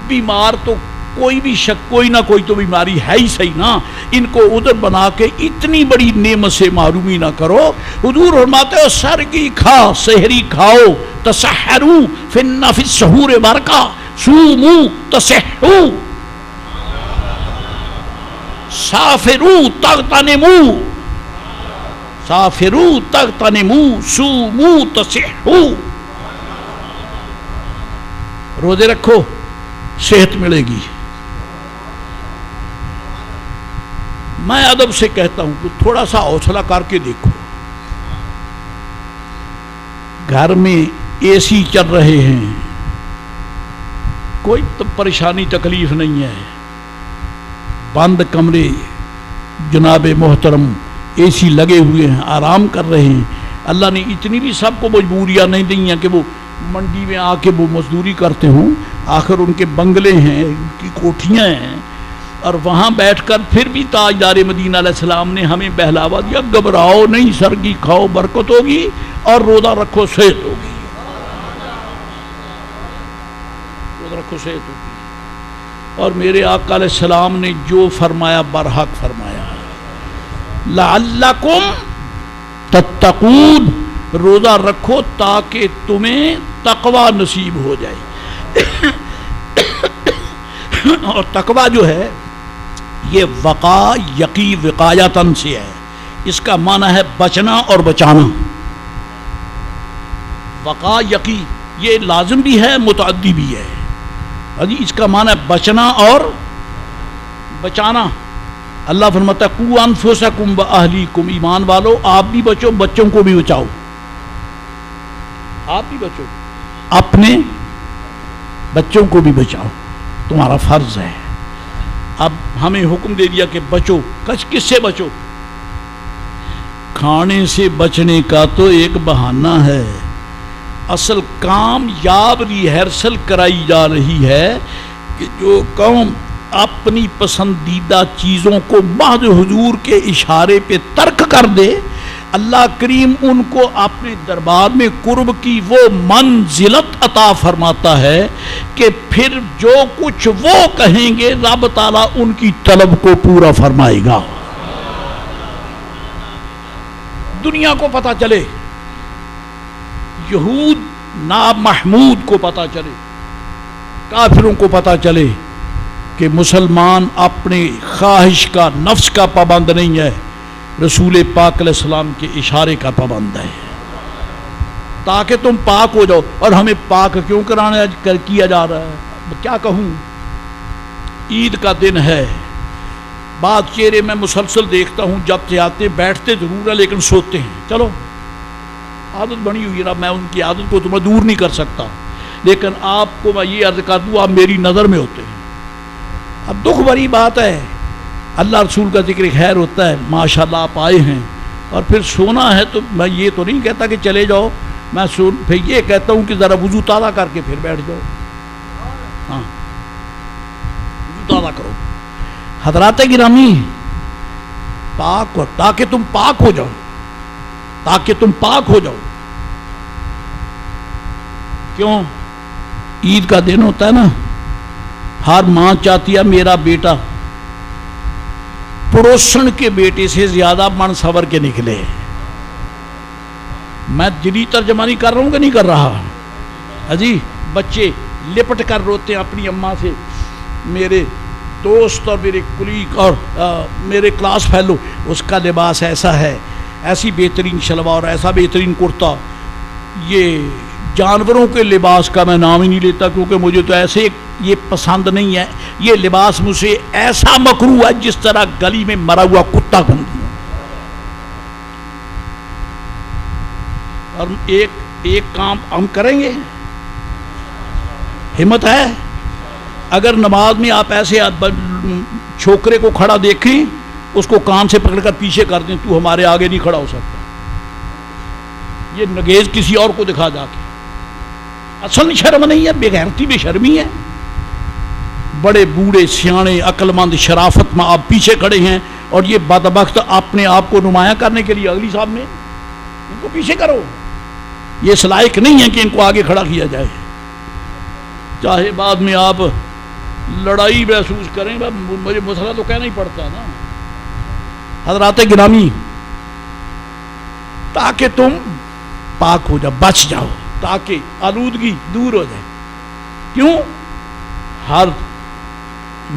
بیمار تو کوئی بھی شک، کوئی نہ کوئی تو بیماری ہے ہی صحیح نا، ان کو ادھر بنا کے اتنی بڑی نعمت سے محرومی نہ کرو۔ حضور فرماتے ہو سرگی کھا، سحری کھاؤ، تسحروا فإن فی السحور برکہ، صوموا تصحوا، سافروا تغتنموا، سافروا تغتنموا، صوموا تصحوا۔ روزے رکھو، صحت ملے گی۔ میں ادب سے کہتا ہوں کہ تھوڑا سا حوصلہ کر کے دیکھو، گھر میں AC چل رہے ہیں، کوئی پریشانی تکلیف نہیں ہے، بند کمرے، جناب محترم AC لگے ہوئے ہیں، آرام کر رہے ہیں۔ اللہ نے اتنی بھی سب کو مجبوریاں نہیں دی ہیں کہ وہ منڈی میں آ کے وہ مزدوری کرتے ہوں، آخر ان کے بنگلے ہیں، ان کی کوٹھیاں ہیں، اور وہاں بیٹھ کر پھر بھی تاجدار مدینہ علیہ السلام نے ہمیں بہلاوا دیا، گھبراؤ نہیں، سرگی کھاؤ برکت ہوگی، اور روزہ رکھو صحت ہوگی، روزہ رکھو صحت ہوگی۔ اور میرے آقا علیہ السلام نے جو فرمایا برحق فرمایا، لعلکم تتقون، روزہ رکھو تاکہ تمہیں تقوی نصیب ہو جائے۔ اور تقوی جو ہے یہ وقا یقی وقایتن سے ہے، اس کا معنی ہے بچنا اور بچانا۔ وقا یقی یہ لازم بھی ہے، متعدی بھی ہے، اس کا معنی ہے بچنا اور بچانا۔ اللہ فرماتا ہے قوا انفسکم واہلیکم، ایمان والو آپ بھی بچو، بچوں کو بھی بچاؤ، آپ بھی بچو، اپنے بچوں کو بھی بچاؤ، تمہارا فرض ہے۔ اب ہمیں حکم دے دیا کہ بچو، کس سے بچو؟ کھانے سے بچنے کا تو ایک بہانہ ہے، اصل کامیاب ریہرسل کرائی جا رہی ہے کہ جو قوم اپنی پسندیدہ چیزوں کو محض حضور کے اشارے پہ ترک کر دے، اللہ کریم ان کو اپنے دربار میں قرب کی وہ منزلت عطا فرماتا ہے کہ پھر جو کچھ وہ کہیں گے رب تعالیٰ ان کی طلب کو پورا فرمائے گا۔ دنیا کو پتہ چلے، یہود نامحمود کو پتہ چلے، کافروں کو پتہ چلے کہ مسلمان اپنے خواہش کا، نفس کا پابند نہیں ہے، رسول پاک علیہ السلام کے اشارے کا پابند ہے، تاکہ تم پاک ہو جاؤ۔ اور ہمیں پاک کیوں کیا جا رہا ہے؟ کیا کہوں، عید کا دن ہے، بعض چہرے میں مسلسل دیکھتا ہوں جب سے آتے بیٹھتے ضرور ہے لیکن سوتے ہیں۔ چلو عادت بنی ہوئی ہے، میں ان کی عادت کو تو میں دور نہیں کر سکتا، لیکن آپ کو میں یہ عرض کر دوں آپ میری نظر میں ہوتے ہیں۔ اب دکھ بھری بات ہے، اللہ رسول کا ذکر خیر ہوتا ہے، ماشاءاللہ آپ آئے ہیں، اور پھر سونا ہے تو میں یہ تو نہیں کہتا کہ چلے جاؤ، میں پھر یہ کہتا ہوں کہ ذرا وضو تازہ کر کے پھر بیٹھ جاؤ، ہاں وضو تازہ کرو حضرات گرامی، پاک ہو تاکہ تم پاک ہو جاؤ، تاکہ تم پاک ہو جاؤ۔ کیوں؟ عید کا دن ہوتا ہے نا، ہر ماں چاہتی ہے میرا بیٹا پڑوسن کے بیٹے سے زیادہ من سور کے نکلے۔ میں دلی ترجمہ نہیں کر رہا ہوں کہ نہیں کر رہا؟ جی بچے لپٹ کر روتے ہیں اپنی اماں سے، میرے دوست اور میرے کلیگ اور میرے کلاس فیلو، اس کا لباس ایسا ہے، ایسی بہترین شلوار، ایسا بہترین کرتا۔ یہ جانوروں کے لباس کا میں نام ہی نہیں لیتا، کیونکہ مجھے تو ایسے یہ پسند نہیں ہے۔ یہ لباس مجھ سے ایسا مکروہ ہے جس طرح گلی میں مرا ہوا کتا گندی ہے۔ اور ایک کام ہم کریں گے، ہمت ہے، اگر نماز میں آپ ایسے چھوکرے کو کھڑا دیکھیں، اس کو کان سے پکڑ کر پیچھے کر دیں، تو ہمارے آگے نہیں کھڑا ہو سکتا، یہ نگیز کسی اور کو دکھا جا کے۔ اصل شرم نہیں ہے، بے غیرتی بے شرمی ہے۔ بڑے بوڑھے سیانے عقل مند شرافت میں آپ پیچھے کھڑے ہیں، اور یہ بدبخت اپنے آپ کو نمایاں کرنے کے لیے اگلی صاحب میں ان کو پیچھے کرو۔ یہ اس لائق نہیں ہے کہ ان کو آگے کھڑا کیا جائے، چاہے بعد میں آپ لڑائی محسوس کریں، مجھے مسئلہ تو کہنا ہی پڑتا نا۔ حضرات گرامی، تاکہ تم پاک ہو جاؤ، بچ جاؤ، تاکہ آلودگی دور ہو جائے۔ کیوں؟ ہر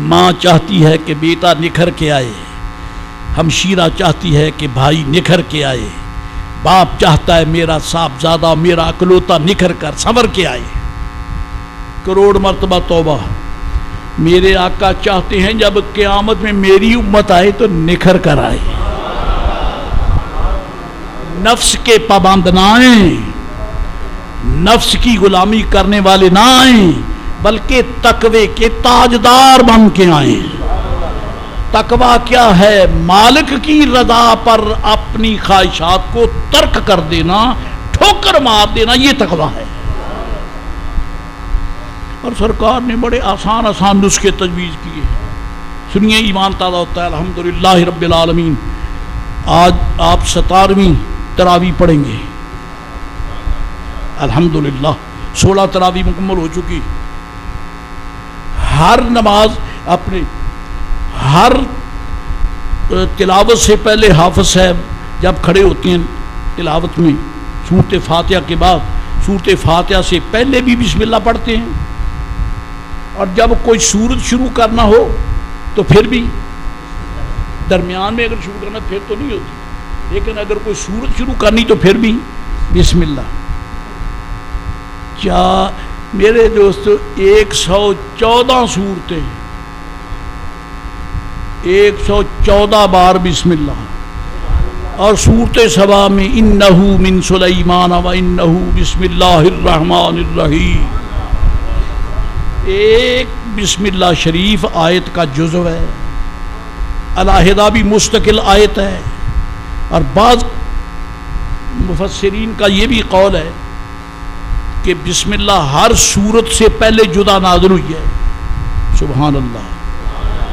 ماں چاہتی ہے کہ بیٹا نکھر کے آئے، ہمشیرہ چاہتی ہے کہ بھائی نکھر کے آئے، باپ چاہتا ہے میرا صاحبزادہ میرا اکلوتا نکھر کر سنور کے آئے۔ کروڑ مرتبہ توبہ، میرے آقا چاہتے ہیں جب قیامت میں میری امت آئے تو نکھر کر آئے، نفس کے پابند نہ آئیں، نفس کی غلامی کرنے والے نہ آئیں، بلکہ تقوی کے تاجدار بن کے آئیں۔ تقوی کیا ہے؟ مالک کی رضا پر اپنی خواہشات کو ترک کر دینا، ٹھوکر مار دینا، یہ تقوی ہے۔ اور سرکار نے بڑے آسان آسان نسخے تجویز کیے، سنیے ایمان تازہ ہوتا ہے۔ الحمدللہ رب العالمین۔ آج آپ 17ویں تراویح پڑھیں گے، الحمدللہ 16 تراویح مکمل ہو چکی۔ ہر نماز اپنے ہر تلاوت سے پہلے حافظ صاحب جب کھڑے ہوتے ہیں تلاوت میں، سورۃ فاتحہ کے بعد سورۃ فاتحہ سے پہلے بھی بسم اللہ پڑھتے ہیں، اور جب کوئی سورت شروع کرنا ہو تو پھر بھی درمیان میں اگر شروع کرنا پھر تو نہیں ہوتی، لیکن اگر کوئی سورت شروع کرنی تو پھر بھی بسم اللہ۔ کیا میرے دوستو 114 صورتیں، 114 بار بسم اللہ، اور سورۃ سبا میں انہو من سلیمان و انہو بسم اللہ الرحمن الرحیم۔ ایک بسم اللہ شریف آیت کا جزو ہے، علیحدہ بھی مستقل آیت ہے، اور بعض مفسرین کا یہ بھی قول ہے کہ بسم اللہ ہر سورت سے پہلے جدا نازل ہوئی ہے۔ سبحان اللہ۔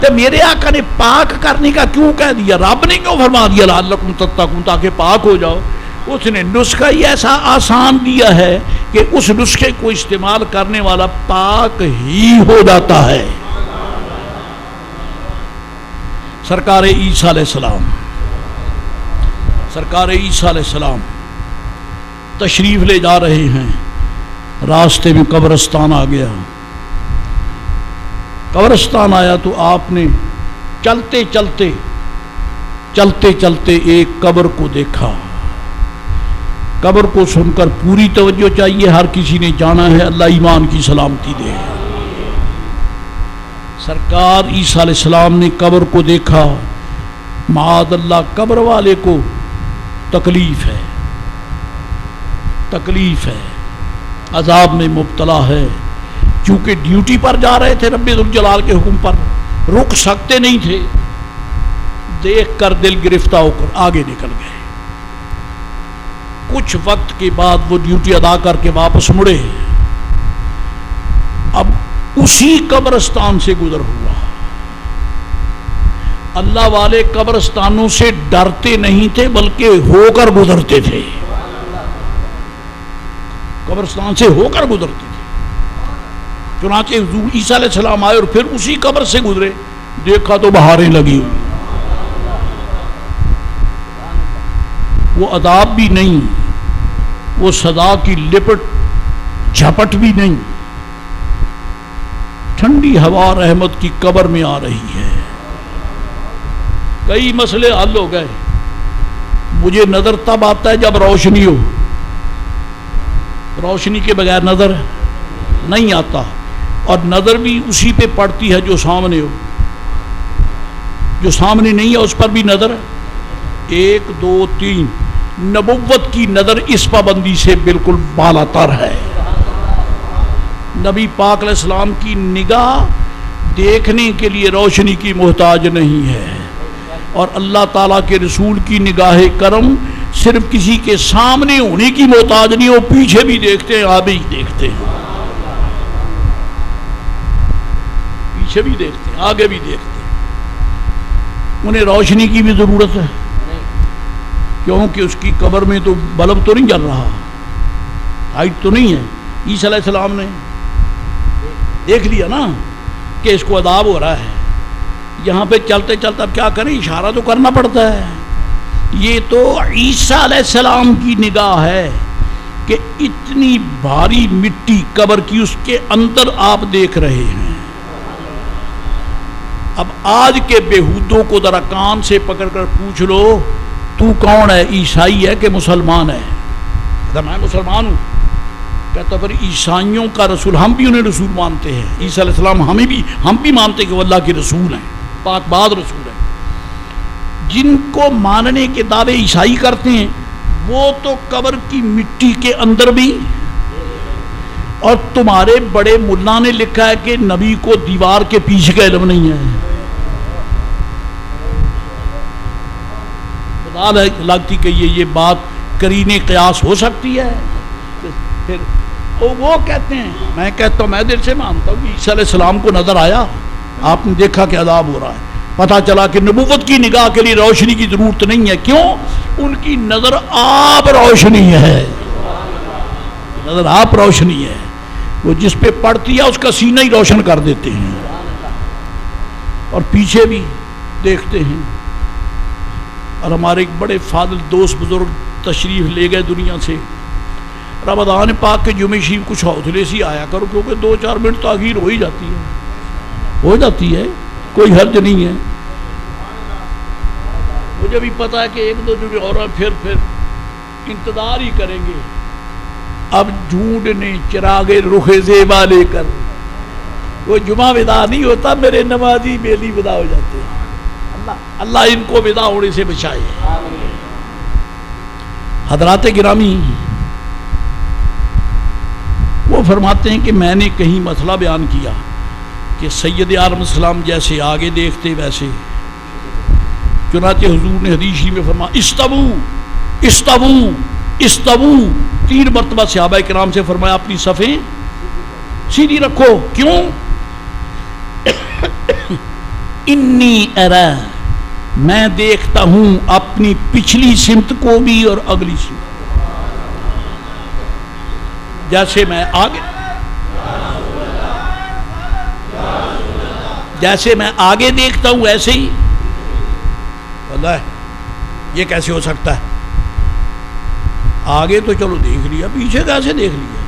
تو میرے آقا نے پاک کرنے کا کیوں کہہ دیا؟ رب نے کیوں فرما دیا لعلکم تتقون، تاکہ پاک ہو جاؤ؟ اس نے نسخہ ہی ایسا آسان دیا ہے کہ اس نسخے کو استعمال کرنے والا پاک ہی ہو جاتا ہے۔ سرکار عیسیٰ علیہ السلام، سرکار عیسیٰ علیہ السلام تشریف لے جا رہے ہیں، راستے میں قبرستان آ گیا۔ قبرستان آیا تو آپ نے چلتے چلتے چلتے چلتے ایک قبر کو دیکھا۔ قبر کو سن کر پوری توجہ چاہیے، ہر کسی نے جانا ہے، اللہ ایمان کی سلامتی دے۔ سرکار عیسیٰ علیہ السلام نے قبر کو دیکھا، معاذ اللہ قبر والے کو تکلیف ہے، تکلیف ہے، عذاب میں مبتلا ہے، چونکہ ڈیوٹی پر جا رہے تھے رب ذوالجلال کے حکم پر، رک سکتے نہیں تھے، دیکھ کر دل گرفتہ ہو کر آگے نکل گئے۔ کچھ وقت کے بعد وہ ڈیوٹی ادا کر کے واپس مڑے، اب اسی قبرستان سے گزر ہوا۔ اللہ والے قبرستانوں سے ڈرتے نہیں تھے بلکہ ہو کر گزرتے تھے، قبرستان سے ہو کر گزرتے تھے۔ چنانچہ حضور عیسیٰ علیہ السلام آئے اور پھر اسی قبر سے گزرے، دیکھا تو بہاریں لگی ہوئی، وہ عذاب بھی نہیں، وہ سزا کی لپٹ جھپٹ بھی نہیں، ٹھنڈی ہوا رحمت کی قبر میں آ رہی ہے۔ کئی مسئلے حل ہو گئے۔ مجھے نظر تب آتا ہے جب روشنی ہو، روشنی کے بغیر نظر نہیں آتا، اور نظر بھی اسی پہ پڑتی ہے جو سامنے ہو، جو سامنے نہیں ہے اس پر بھی نظر 1 2 3۔ نبوت کی نظر اس پابندی سے بالکل بالا تر ہے۔ نبی پاک علیہ السلام کی نگاہ دیکھنے کے لیے روشنی کی محتاج نہیں ہے، اور اللہ تعالیٰ کے رسول کی نگاہ کرم صرف کسی کے سامنے ہونے کی محتاج نہیں، وہ پیچھے بھی دیکھتے ہیں، آگے بھی دیکھتے ہیں، پیچھے بھی دیکھتے ہیں، آگے بھی دیکھتے ہیں۔ انہیں روشنی کی بھی ضرورت ہے، کیونکہ اس کی قبر میں تو بلب تو نہیں جل رہا، لائٹ تو نہیں ہے۔ عیسیٰ علیہ السلام نے دیکھ لیا نا کہ اس کو عذاب ہو رہا ہے، یہاں پہ چلتے چلتے اب کیا کریں، اشارہ تو کرنا پڑتا ہے۔ یہ تو عیسیٰ علیہ السلام کی نگاہ ہے کہ اتنی بھاری مٹی قبر کی، اس کے اندر آپ دیکھ رہے ہیں۔ اب آج کے بےہودوں کو ذرا کان سے پکڑ کر پوچھ لو، تو کون ہے، عیسائی ہے کہ مسلمان ہے؟ کہتا میں مسلمان ہوں۔ کہتا پھر عیسائیوں کا رسول، ہم بھی انہیں رسول مانتے ہیں، عیسیٰ علیہ السلام ہم بھی مانتے ہیں کہ وہ اللہ کے رسول ہیں، پاک باز رسول ہیں۔ جن کو ماننے کے دعوے عیسائی کرتے ہیں وہ تو قبر کی مٹی کے اندر بھی، اور تمہارے بڑے ملا نے لکھا ہے کہ نبی کو دیوار کے پیچھے کا علم نہیں ہے۔ لگتی کہ یہ بات قرینِ قیاس ہو سکتی ہے؟ پھر وہ کہتے ہیں، میں کہتا ہوں، میں دل سے مانتا ہوں کہ عیسیٰ علیہ السلام کو نظر آیا، آپ نے دیکھا کہ عذاب ہو رہا ہے، پتہ چلا کہ نبوت کی نگاہ کے لیے روشنی کی ضرورت نہیں ہے۔ کیوں؟ ان کی نظر آپ روشنی ہے، نظر آپ روشنی ہے، وہ جس پہ پڑتی ہے اس کا سینہ ہی روشن کر دیتے ہیں، اور پیچھے بھی دیکھتے ہیں۔ اور ہمارے ایک بڑے فاضل دوست بزرگ تشریف لے گئے دنیا سے، رمضان پاک کے جمعہ شریف کچھ حوصلے سے آیا کرو، کیونکہ 2-4 منٹ تاخیر ہو ہی جاتی ہے، کوئی حرج نہیں ہے۔ مجھے بھی پتا ہے کہ 1-2 جمعے اور پھر انتظار ہی کریں گے۔ اب ڈھونڈنے چراغے رخ زیبا لے کر، وہ جمعہ ودا نہیں ہوتا، میرے نمازی بیلی ودا ہو جاتے ہیں۔ اللہ ان کو ودا ہونے سے بچائے۔ حضرات گرامی، وہ فرماتے ہیں کہ میں نے کہیں مسئلہ بیان کیا کہ سید عالم السلام جیسے آگے دیکھتے ویسے، چنانچہ حضور نے حدیث میں فرمایا استوو استوو استوو، 3 مرتبہ صحابہ کرام سے فرمایا اپنی صفیں سیدھی رکھو۔ کیوں؟ انی ارا، میں دیکھتا ہوں اپنی پچھلی سمت کو بھی اور اگلی سمت، جیسے میں آگے دیکھتا ہوں ایسے ہی، اللہ یہ کیسے ہو سکتا ہے؟ آگے تو چلو دیکھ لیا، پیچھے کیسے دیکھ لیا؟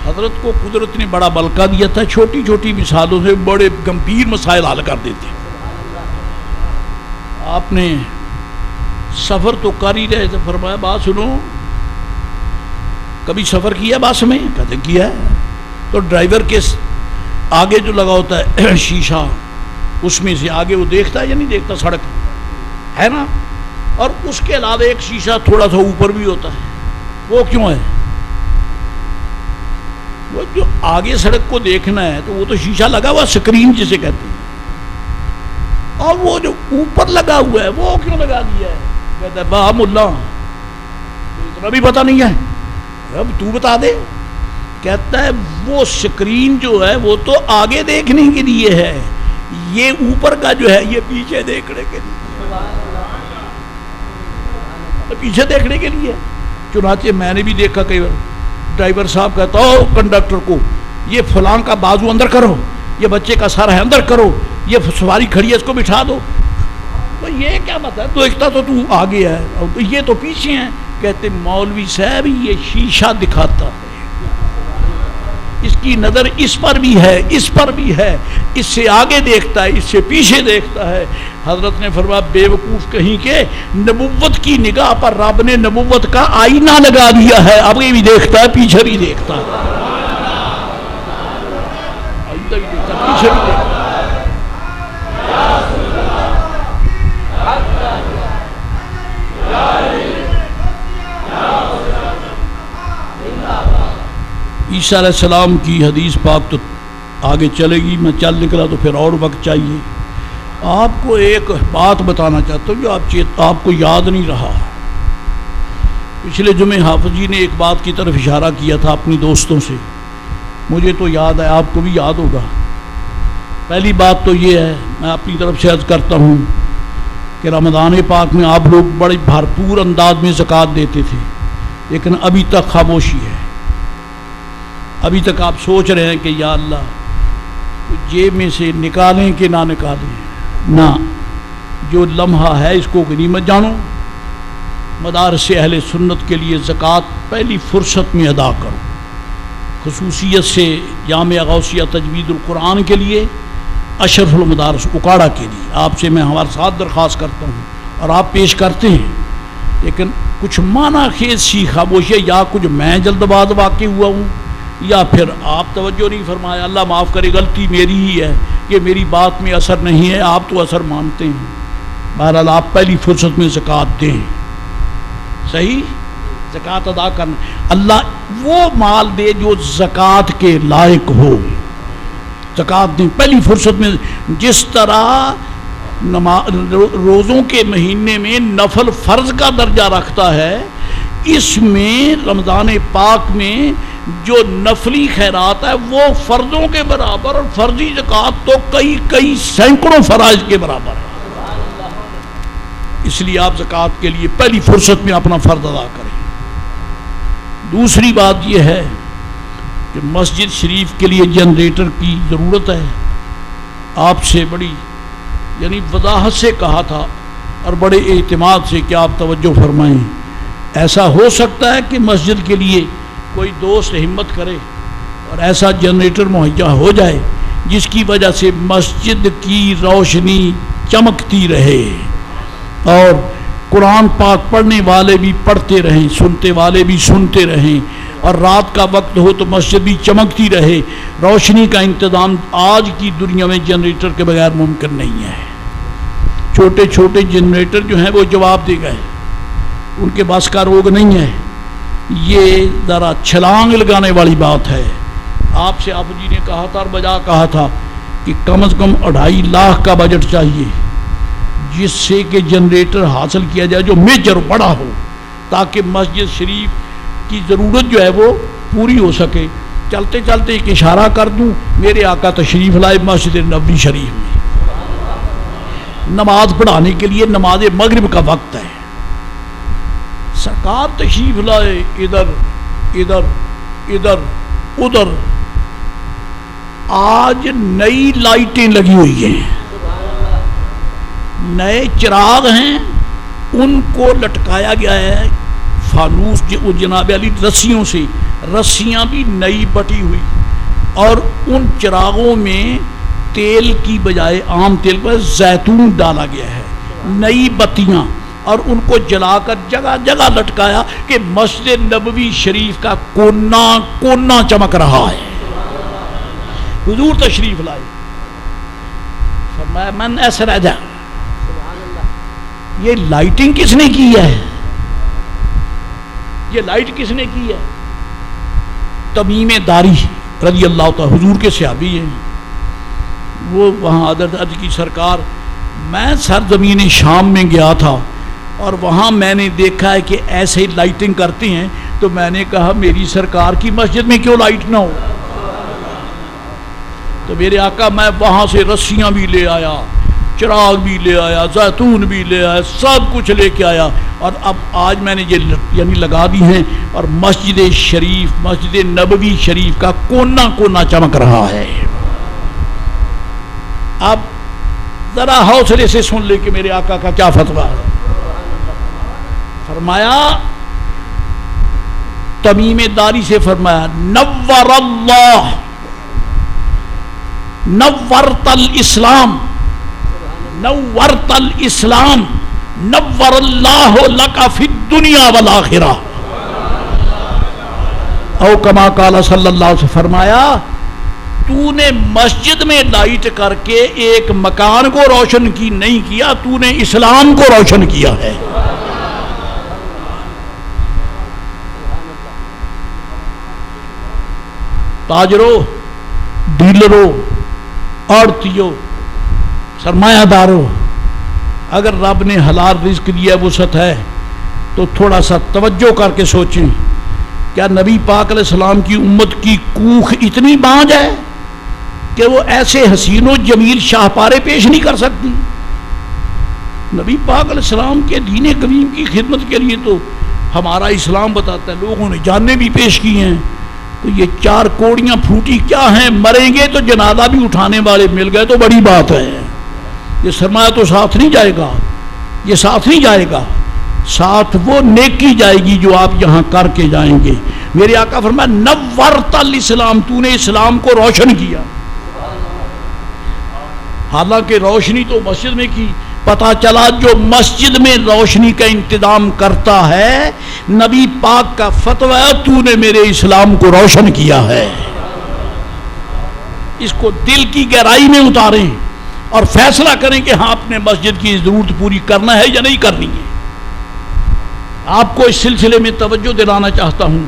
حضرت کو قدرت نے بڑا بلکہ دیا تھا، چھوٹی چھوٹی مثالوں سے بڑے گمبھیر مسائل حل کر دیتے۔ آپ نے سفر تو کر ہی رہے تھے، فرمایا بات سنو، کبھی سفر کیا بس میں؟ کہتے کیا ہے۔ تو ڈرائیور کے آگے جو لگا ہوتا ہے شیشہ، اس میں سے آگے وہ دیکھتا ہے یا نہیں دیکھتا؟ سڑک ہے نا، اور اس کے علاوہ ایک شیشہ تھوڑا سا اوپر بھی ہوتا ہے، وہ کیوں ہے؟ وہ جو آگے سڑک کو دیکھنا ہے تو وہ تو شیشہ لگا ہوا، اسکرین جسے کہتے ہیں، اور وہ جو اوپر لگا ہوا ہے وہ کیوں لگا دیا ہے؟ کہتا ہے با ملا تو اتنا بھی پتہ نہیں ہے، اب تو بتا دے۔ کہتا ہے وہ اسکرین جو ہے وہ تو آگے دیکھنے کے لیے ہے، یہ اوپر کا جو ہے یہ پیچھے دیکھنے کے لیے، پیچھے دیکھنے کے لیے۔ چنانچہ میں نے بھی دیکھا کئی بار ڈرائیور صاحب کہتا ہو کنڈکٹر کو یہ فلاں کا بازو اندر کرو، یہ بچے کا سر ہے اندر کرو، یہ سواری کھڑی ہے اس کو بٹھا دو۔ تو یہ کیا مطلب ہے؟ تو ایک تو آگے ہے اور یہ تو پیچھے ہیں۔ کہتے مولوی صاحب یہ شیشہ دکھاتا ہے، اس کی نظر اس پر بھی ہے، اس پر بھی ہے، اس سے آگے دیکھتا ہے، اس سے پیچھے دیکھتا ہے۔ حضرت نے فرمایا بے وقوف کہیں کہ نبوت کی نگاہ پر رب نے نبوت کا آئینہ لگا دیا ہے، آگے بھی دیکھتا ہے پیچھے بھی دیکھتا ہے، پیچھے بھی دیکھتا ہے۔ عیسیٰ علیہ السلام کی حدیث پاک تو آگے چلے گی، میں چل نکلا تو پھر اور وقت چاہیے۔ آپ کو ایک بات بتانا چاہتا ہوں جو آپ کو یاد نہیں رہا۔ پچھلے جمعے حافظ جی نے ایک بات کی طرف اشارہ کیا تھا اپنی دوستوں سے، مجھے تو یاد ہے، آپ کو بھی یاد ہوگا۔ پہلی بات تو یہ ہے، میں اپنی طرف سے عرض کرتا ہوں کہ رمضان پاک میں آپ لوگ بڑے بھرپور انداز میں زکوٰۃ دیتے تھے، لیکن ابھی تک خاموشی ہے۔ ابھی تک آپ سوچ رہے ہیں کہ یا اللہ جیب میں سے نکالیں کہ نہ نکالیں۔ نہ، جو لمحہ ہے اس کو غنیمت جانو، مدارس اہل سنت کے لیے زکوٰۃ پہلی فرصت میں ادا کرو، خصوصیت سے جامعہ غوثیہ تجوید القرآن کے لیے، اشرف المدارس اکاڑا کے لیے آپ سے میں ہمارے ساتھ درخواست کرتا ہوں اور آپ پیش کرتے ہیں، لیکن کچھ معنی خیز سی خاموشی ہے، یا کچھ میں جلد باز واقع ہوا ہوں یا پھر آپ توجہ نہیں فرمایا، اللہ معاف کرے غلطی میری ہی ہے، یہ میری بات میں اثر نہیں ہے، آپ تو اثر مانتے ہیں۔ بہرحال آپ پہلی فرصت میں زکوٰۃ دیں، صحیح زکوٰۃ ادا کرنا، اللہ وہ مال دے جو زکوٰۃ کے لائق ہو، زکوٰۃ دیں پہلی فرصت میں۔ جس طرح روزوں کے مہینے میں نفل فرض کا درجہ رکھتا ہے، اس میں رمضان پاک میں جو نفلی خیرات ہے وہ فرضوں کے برابر، اور فرضی زکوٰۃ تو کئی سینکڑوں فرائض کے برابر ہے۔ اس لیے آپ زکوٰۃ کے لیے پہلی فرصت میں اپنا فرض ادا کریں۔ دوسری بات یہ ہے کہ مسجد شریف کے لیے جنریٹر کی ضرورت ہے، آپ سے بڑی یعنی وضاحت سے کہا تھا اور بڑے اعتماد سے کہ آپ توجہ فرمائیں۔ ایسا ہو سکتا ہے کہ مسجد کے لیے کوئی دوست ہمت کرے اور ایسا جنریٹر مہیا ہو جائے جس کی وجہ سے مسجد کی روشنی چمکتی رہے اور قرآن پاک پڑھنے والے بھی پڑھتے رہیں، سنتے والے بھی سنتے رہیں، اور رات کا وقت ہو تو مسجد بھی چمکتی رہے۔ روشنی کا انتظام آج کی دنیا میں جنریٹر کے بغیر ممکن نہیں ہے۔ چھوٹے چھوٹے جنریٹر جو ہیں وہ جواب دے گئے، ان کے بس کا روگ نہیں ہے۔ یہ ذرا چھلانگ لگانے والی بات ہے۔ آپ سے آپ جی نے کہا تھا اور بجا کہا تھا کہ کم از کم 2.5 لاکھ کا بجٹ چاہیے جس سے کہ جنریٹر حاصل کیا جائے جو میجر بڑا ہو، تاکہ مسجد شریف کی ضرورت جو ہے وہ پوری ہو سکے۔ چلتے چلتے ایک اشارہ کر دوں، میرے آقا تشریف لائے مسجد نبوی شریف میں، نماز پڑھانے کے لیے نماز مغرب کا وقت ہے، سرکار تشریف لائے، ادھر ادھر ادھر ادھر، آج نئی لائٹیں لگی ہوئی ہیں، نئے چراغ ہیں، ان کو لٹکایا گیا ہے فانوس جناب علی رسیوں سے، رسیاں بھی نئی بٹی ہوئی، اور ان چراغوں میں تیل کی بجائے عام تیل پر زیتون ڈالا گیا ہے، نئی بتیاں، اور ان کو جلا کر جگہ جگہ لٹکایا کہ مسجد نبوی شریف کا کونا کونا چمک رہا ہے۔ حضور تشریف لائے، فرمایا من ایسا رہ جا، یہ لائٹنگ کس نے کی ہے؟ یہ لائٹ کس نے کی ہے؟ تمیم داری رضی اللہ تعالی حضور کے صحابی ہیں. وہ وہاں عرض کی سرکار میں سرزمین شام میں گیا تھا اور وہاں میں نے دیکھا ہے کہ ایسے لائٹنگ کرتے ہیں. تو میں نے کہا میری سرکار کی مسجد میں کیوں لائٹ نہ ہو؟ تو میرے آقا میں وہاں سے رسیاں بھی لے آیا, چراغ بھی لے آیا, زیتون بھی لے آیا, سب کچھ لے کے آیا, اور اب آج میں نے یہ یعنی لگا دی ہیں, اور مسجد شریف, مسجد نبوی شریف کا کونا کونا چمک رہا ہے. اب ذرا حوصلے سے سن لے کہ میرے آقا کا کیا فتویٰ ہے. فرمایا تمیم داری سے فرمایا نور اللہ نورت الاسلام نورت الاسلام نور اللہ لک فی الدنیا والآخرہ, او کما قال صلی اللہ علیہ وسلم. فرمایا تو نے مسجد میں لائٹ کر کے ایک مکان کو روشن کی نہیں کیا, تو نے اسلام کو روشن کیا ہے. تاجروں, ڈیلروں, عورتیوں, سرمایہ داروں, اگر رب نے حلال رزق دیا وسعت ہے تو تھوڑا سا توجہ کر کے سوچیں, کیا نبی پاک علیہ السلام کی امت کی کوکھ اتنی بانج ہے کہ وہ ایسے حسین و جمیل شاہپارے پیش نہیں کر سکتی؟ نبی پاک علیہ السلام کے دین قویم کی خدمت کے لیے تو ہمارا اسلام بتاتا ہے لوگوں نے جانیں بھی پیش کی ہیں. تو یہ 4 کوڑیاں پھوٹی کیا ہیں, مریں گے تو جنازہ بھی اٹھانے والے مل گئے تو بڑی بات ہے. یہ سرمایہ تو ساتھ نہیں جائے گا, یہ ساتھ نہیں جائے گا, ساتھ وہ نیکی جائے گی جو آپ یہاں کر کے جائیں گے. میرے آقا فرمایا نورت الاسلام, تو نے اسلام کو روشن کیا. حالانکہ روشنی تو مسجد میں کی. پتا چلا جو مسجد میں روشنی کا انتظام کرتا ہے نبی پاک کا فتویٰ ہے تو نے میرے اسلام کو روشن کیا ہے. اس کو دل کی گہرائی میں اتاریں اور فیصلہ کریں کہ ہاں اپنے مسجد کی ضرورت پوری کرنا ہے یا نہیں کرنی ہے. آپ کو اس سلسلے میں توجہ دلانا چاہتا ہوں,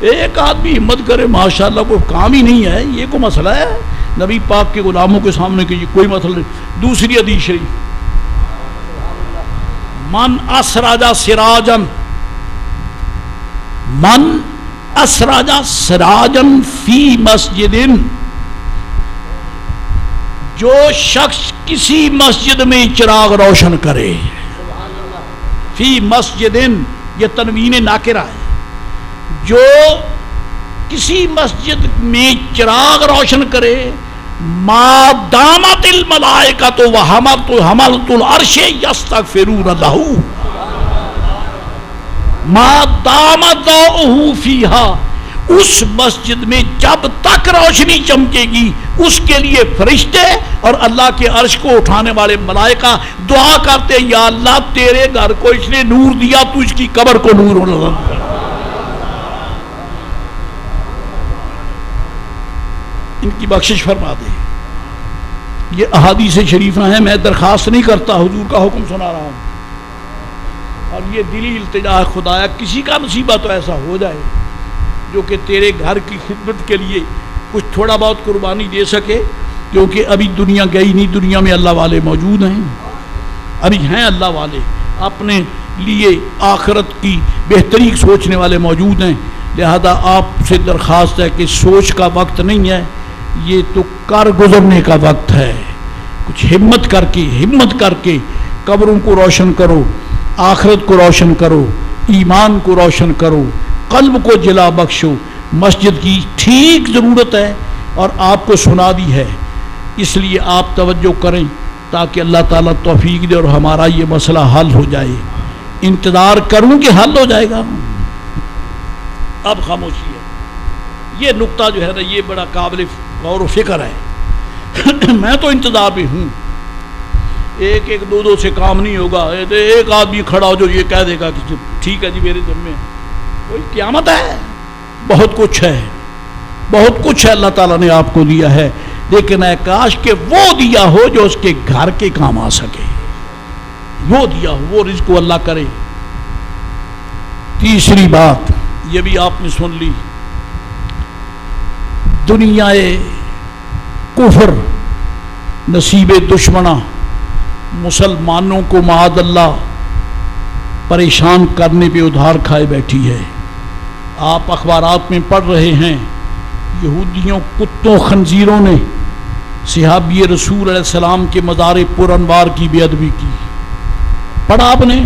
ایک آدمی ہمت کرے ماشاءاللہ کوئی کام ہی نہیں ہے, یہ کوئی مسئلہ ہے نبی پاک کے غلاموں کے سامنے کہ یہ کوئی مسئلہ نہیں. دوسری حدیث شریف من اسراج سراجن من اسراج سراجن فی مسجد, جو شخص کسی مسجد میں چراغ روشن کرے, فی مسجد یہ تنوین ناکرہ ہے, جو کسی مسجد میں چراغ روشن کرے ما دامت الملائکۃ وحملۃ العرش یستغفرون لہ ما دامت ضوءہ فیہا, اس مسجد میں جب تک روشنی چمکے گی اس کے لیے فرشتے اور اللہ کے عرش کو اٹھانے والے ملائکہ دعا کرتے ہیں یا اللہ تیرے گھر کو اس نے نور دیا تو اس کی قبر کو نور ہونا. ان کی بخشش فرما دے. یہ احادیث شریفہ ہیں, میں درخواست نہیں کرتا, حضور کا حکم سنا رہا ہوں. اور یہ دلی التجا ہے خدایا کسی کا نصیبہ تو ایسا ہو جائے جو کہ تیرے گھر کی خدمت کے لیے کچھ تھوڑا بہت قربانی دے سکے, کیونکہ ابھی دنیا گئی نہیں, دنیا میں اللہ والے موجود ہیں, ابھی ہیں اللہ والے, اپنے لیے آخرت کی بہتری سوچنے والے موجود ہیں. لہذا آپ سے درخواست ہے کہ سوچ کا وقت نہیں ہے, یہ تو کر گزرنے کا وقت ہے. کچھ ہمت کر کے قبروں کو روشن کرو, آخرت کو روشن کرو, ایمان کو روشن کرو, قلب کو جلا بخشو. مسجد کی ٹھیک ضرورت ہے اور آپ کو سنا دی ہے, اس لیے آپ توجہ کریں تاکہ اللہ تعالیٰ توفیق دے اور ہمارا یہ مسئلہ حل ہو جائے. انتظار کروں کہ حل ہو جائے گا. اب خاموشی ہے. یہ نقطہ جو ہے نا یہ بڑا قابل غور و فکر ہے. میں تو انتظار بھی ہوں. ایک دو سے کام نہیں ہوگا. ایک آدمی کھڑا ہو جو یہ کہہ دے گا کہ ٹھیک ہے جی میرے ذمے میں, کوئی قیامت ہے. بہت کچھ ہے اللہ تعالیٰ نے آپ کو دیا ہے, لیکن اے کاش کہ وہ دیا ہو جو اس کے گھر کے کام آ سکے. وہ دیا ہو, وہ رزق کو اللہ کرے. تیسری بات یہ بھی آپ نے سن لی، دنیا کفر نصیب دشمنہ مسلمانوں کو معاذ اللہ پریشان کرنے پہ ادھار کھائے بیٹھی ہے۔ آپ اخبارات میں پڑھ رہے ہیں یہودیوں کتوں خنزیروں نے صحابی رسول علیہ السلام کے مزار پر انوار کی بے ادبی کی۔ پڑھا آپ نے؟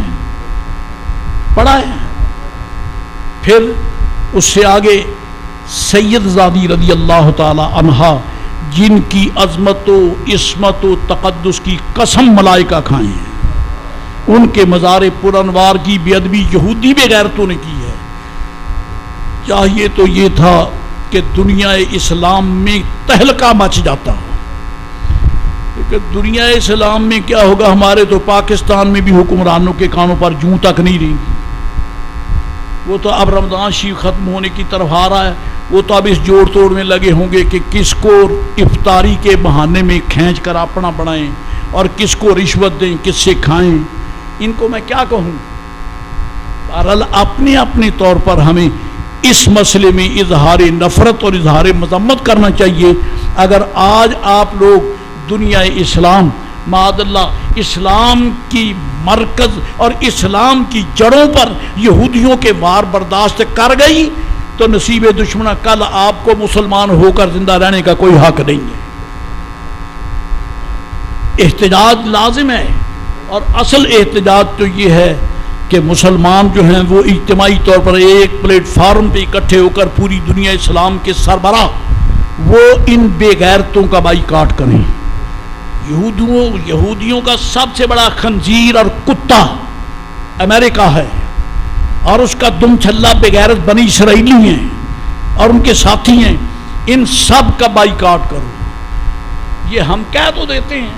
پڑھا ہے؟ پھر اس سے آگے سید زادی رضی اللہ تعالی عنہا جن کی عظمت و عصمت و تقدس کی قسم ملائکہ کھائیں ہیں، ان کے مزار پر انوار کی بے ادبی یہودی بے غیرتوں نے کی ہے۔ چاہیے تو یہ تھا کہ دنیا اسلام میں تہلکہ مچ جاتا، لیکن دنیا اسلام میں کیا ہوگا؟ ہمارے تو پاکستان میں بھی حکمرانوں کے کانوں پر جوں تک نہیں رہیں گی۔ وہ تو اب رمضان شریف ختم ہونے کی طرف آ رہا ہے، وہ تو اب اس جوڑ توڑ میں لگے ہوں گے کہ کس کو افطاری کے بہانے میں کھینچ کر اپنا بنائیں اور کس کو رشوت دیں، کس سے کھائیں۔ ان کو میں کیا کہوں؟ بہرحال اپنے اپنے طور پر ہمیں اس مسئلے میں اظہار نفرت اور اظہار مذمت کرنا چاہیے۔ اگر آج آپ لوگ دنیا اسلام معاذ اللہ اسلام کی مرکز اور اسلام کی جڑوں پر یہودیوں کے وار برداشت کر گئی تو نصیب دشمنہ کل آپ کو مسلمان ہو کر زندہ رہنے کا کوئی حق نہیں ہے۔ احتجاج لازم ہے، اور اصل احتجاج تو یہ ہے کہ مسلمان جو ہیں وہ اجتماعی طور پر ایک پلیٹ فارم پہ اکٹھے ہو کر پوری دنیا اسلام کے سربراہ وہ ان بے غیرتوں کا بائیکاٹ کریں۔ یہودیوں کا سب سے بڑا خنزیر اور کتا امریکہ ہے، اور اس کا دم چھلا بے غیرت بنی اسرائیلی ہیں اور ان کے ساتھی ہیں۔ ان سب کا بائیکاٹ کرو۔ یہ ہم کہہ تو دیتے ہیں،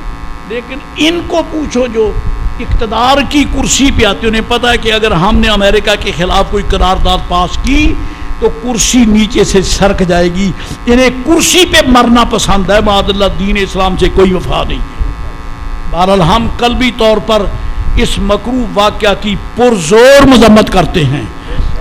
لیکن ان کو پوچھو جو اقتدار کی کرسی پہ آتے، انہیں پتہ ہے کہ اگر ہم نے امریکہ کے خلاف کوئی قرارداد پاس کی تو کرسی نیچے سے سرک جائے گی۔ انہیں کرسی پہ مرنا پسند ہے، معاذ اللہ دین اسلام سے کوئی وفا نہیں ہے۔ بہرحال ہم قلبی طور پر اس مکروہ واقعہ کی پرزور مذمت کرتے ہیں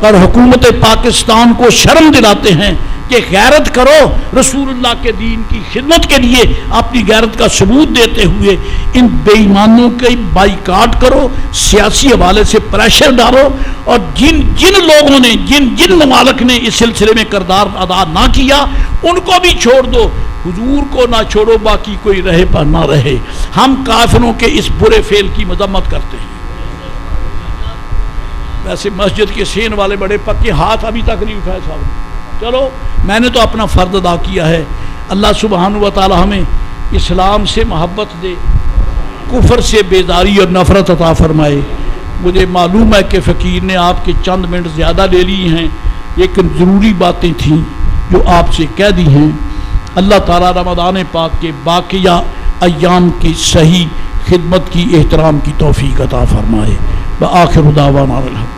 اور حکومت پاکستان کو شرم دلاتے ہیں کہ غیرت کرو، رسول اللہ کے دین کی خدمت کے لیے اپنی غیرت کا ثبوت دیتے ہوئے ان بے ایمانوں کے بائیکاٹ کرو، سیاسی حوالے سے پریشر ڈالو، اور جن لوگوں نے جن ممالک نے اس سلسلے میں کردار ادا نہ کیا ان کو بھی چھوڑ دو، حضور کو نہ چھوڑو، باقی کوئی رہے پر نہ رہے۔ ہم کافروں کے اس برے فعل کی مذمت کرتے ہیں۔ ویسے مسجد کے سین والے بڑے پکے ہاتھ ابھی تک نہیں اٹھائے صاحب نے۔ چلو میں نے تو اپنا فرض ادا کیا ہے۔ اللہ سبحانہ و تعالی ہمیں اسلام سے محبت دے، کفر سے بیزاری اور نفرت عطا فرمائے۔ مجھے معلوم ہے کہ فقیر نے آپ کے چند منٹ زیادہ لے لی ہیں، لیکن ضروری باتیں تھیں جو آپ سے کہہ دی ہیں۔ اللہ تعالیٰ رمضان پاک کے باقیہ ایام کی صحیح خدمت کی، احترام کی توفیق عطا فرمائے۔ بآخر دعوانا الحمد۔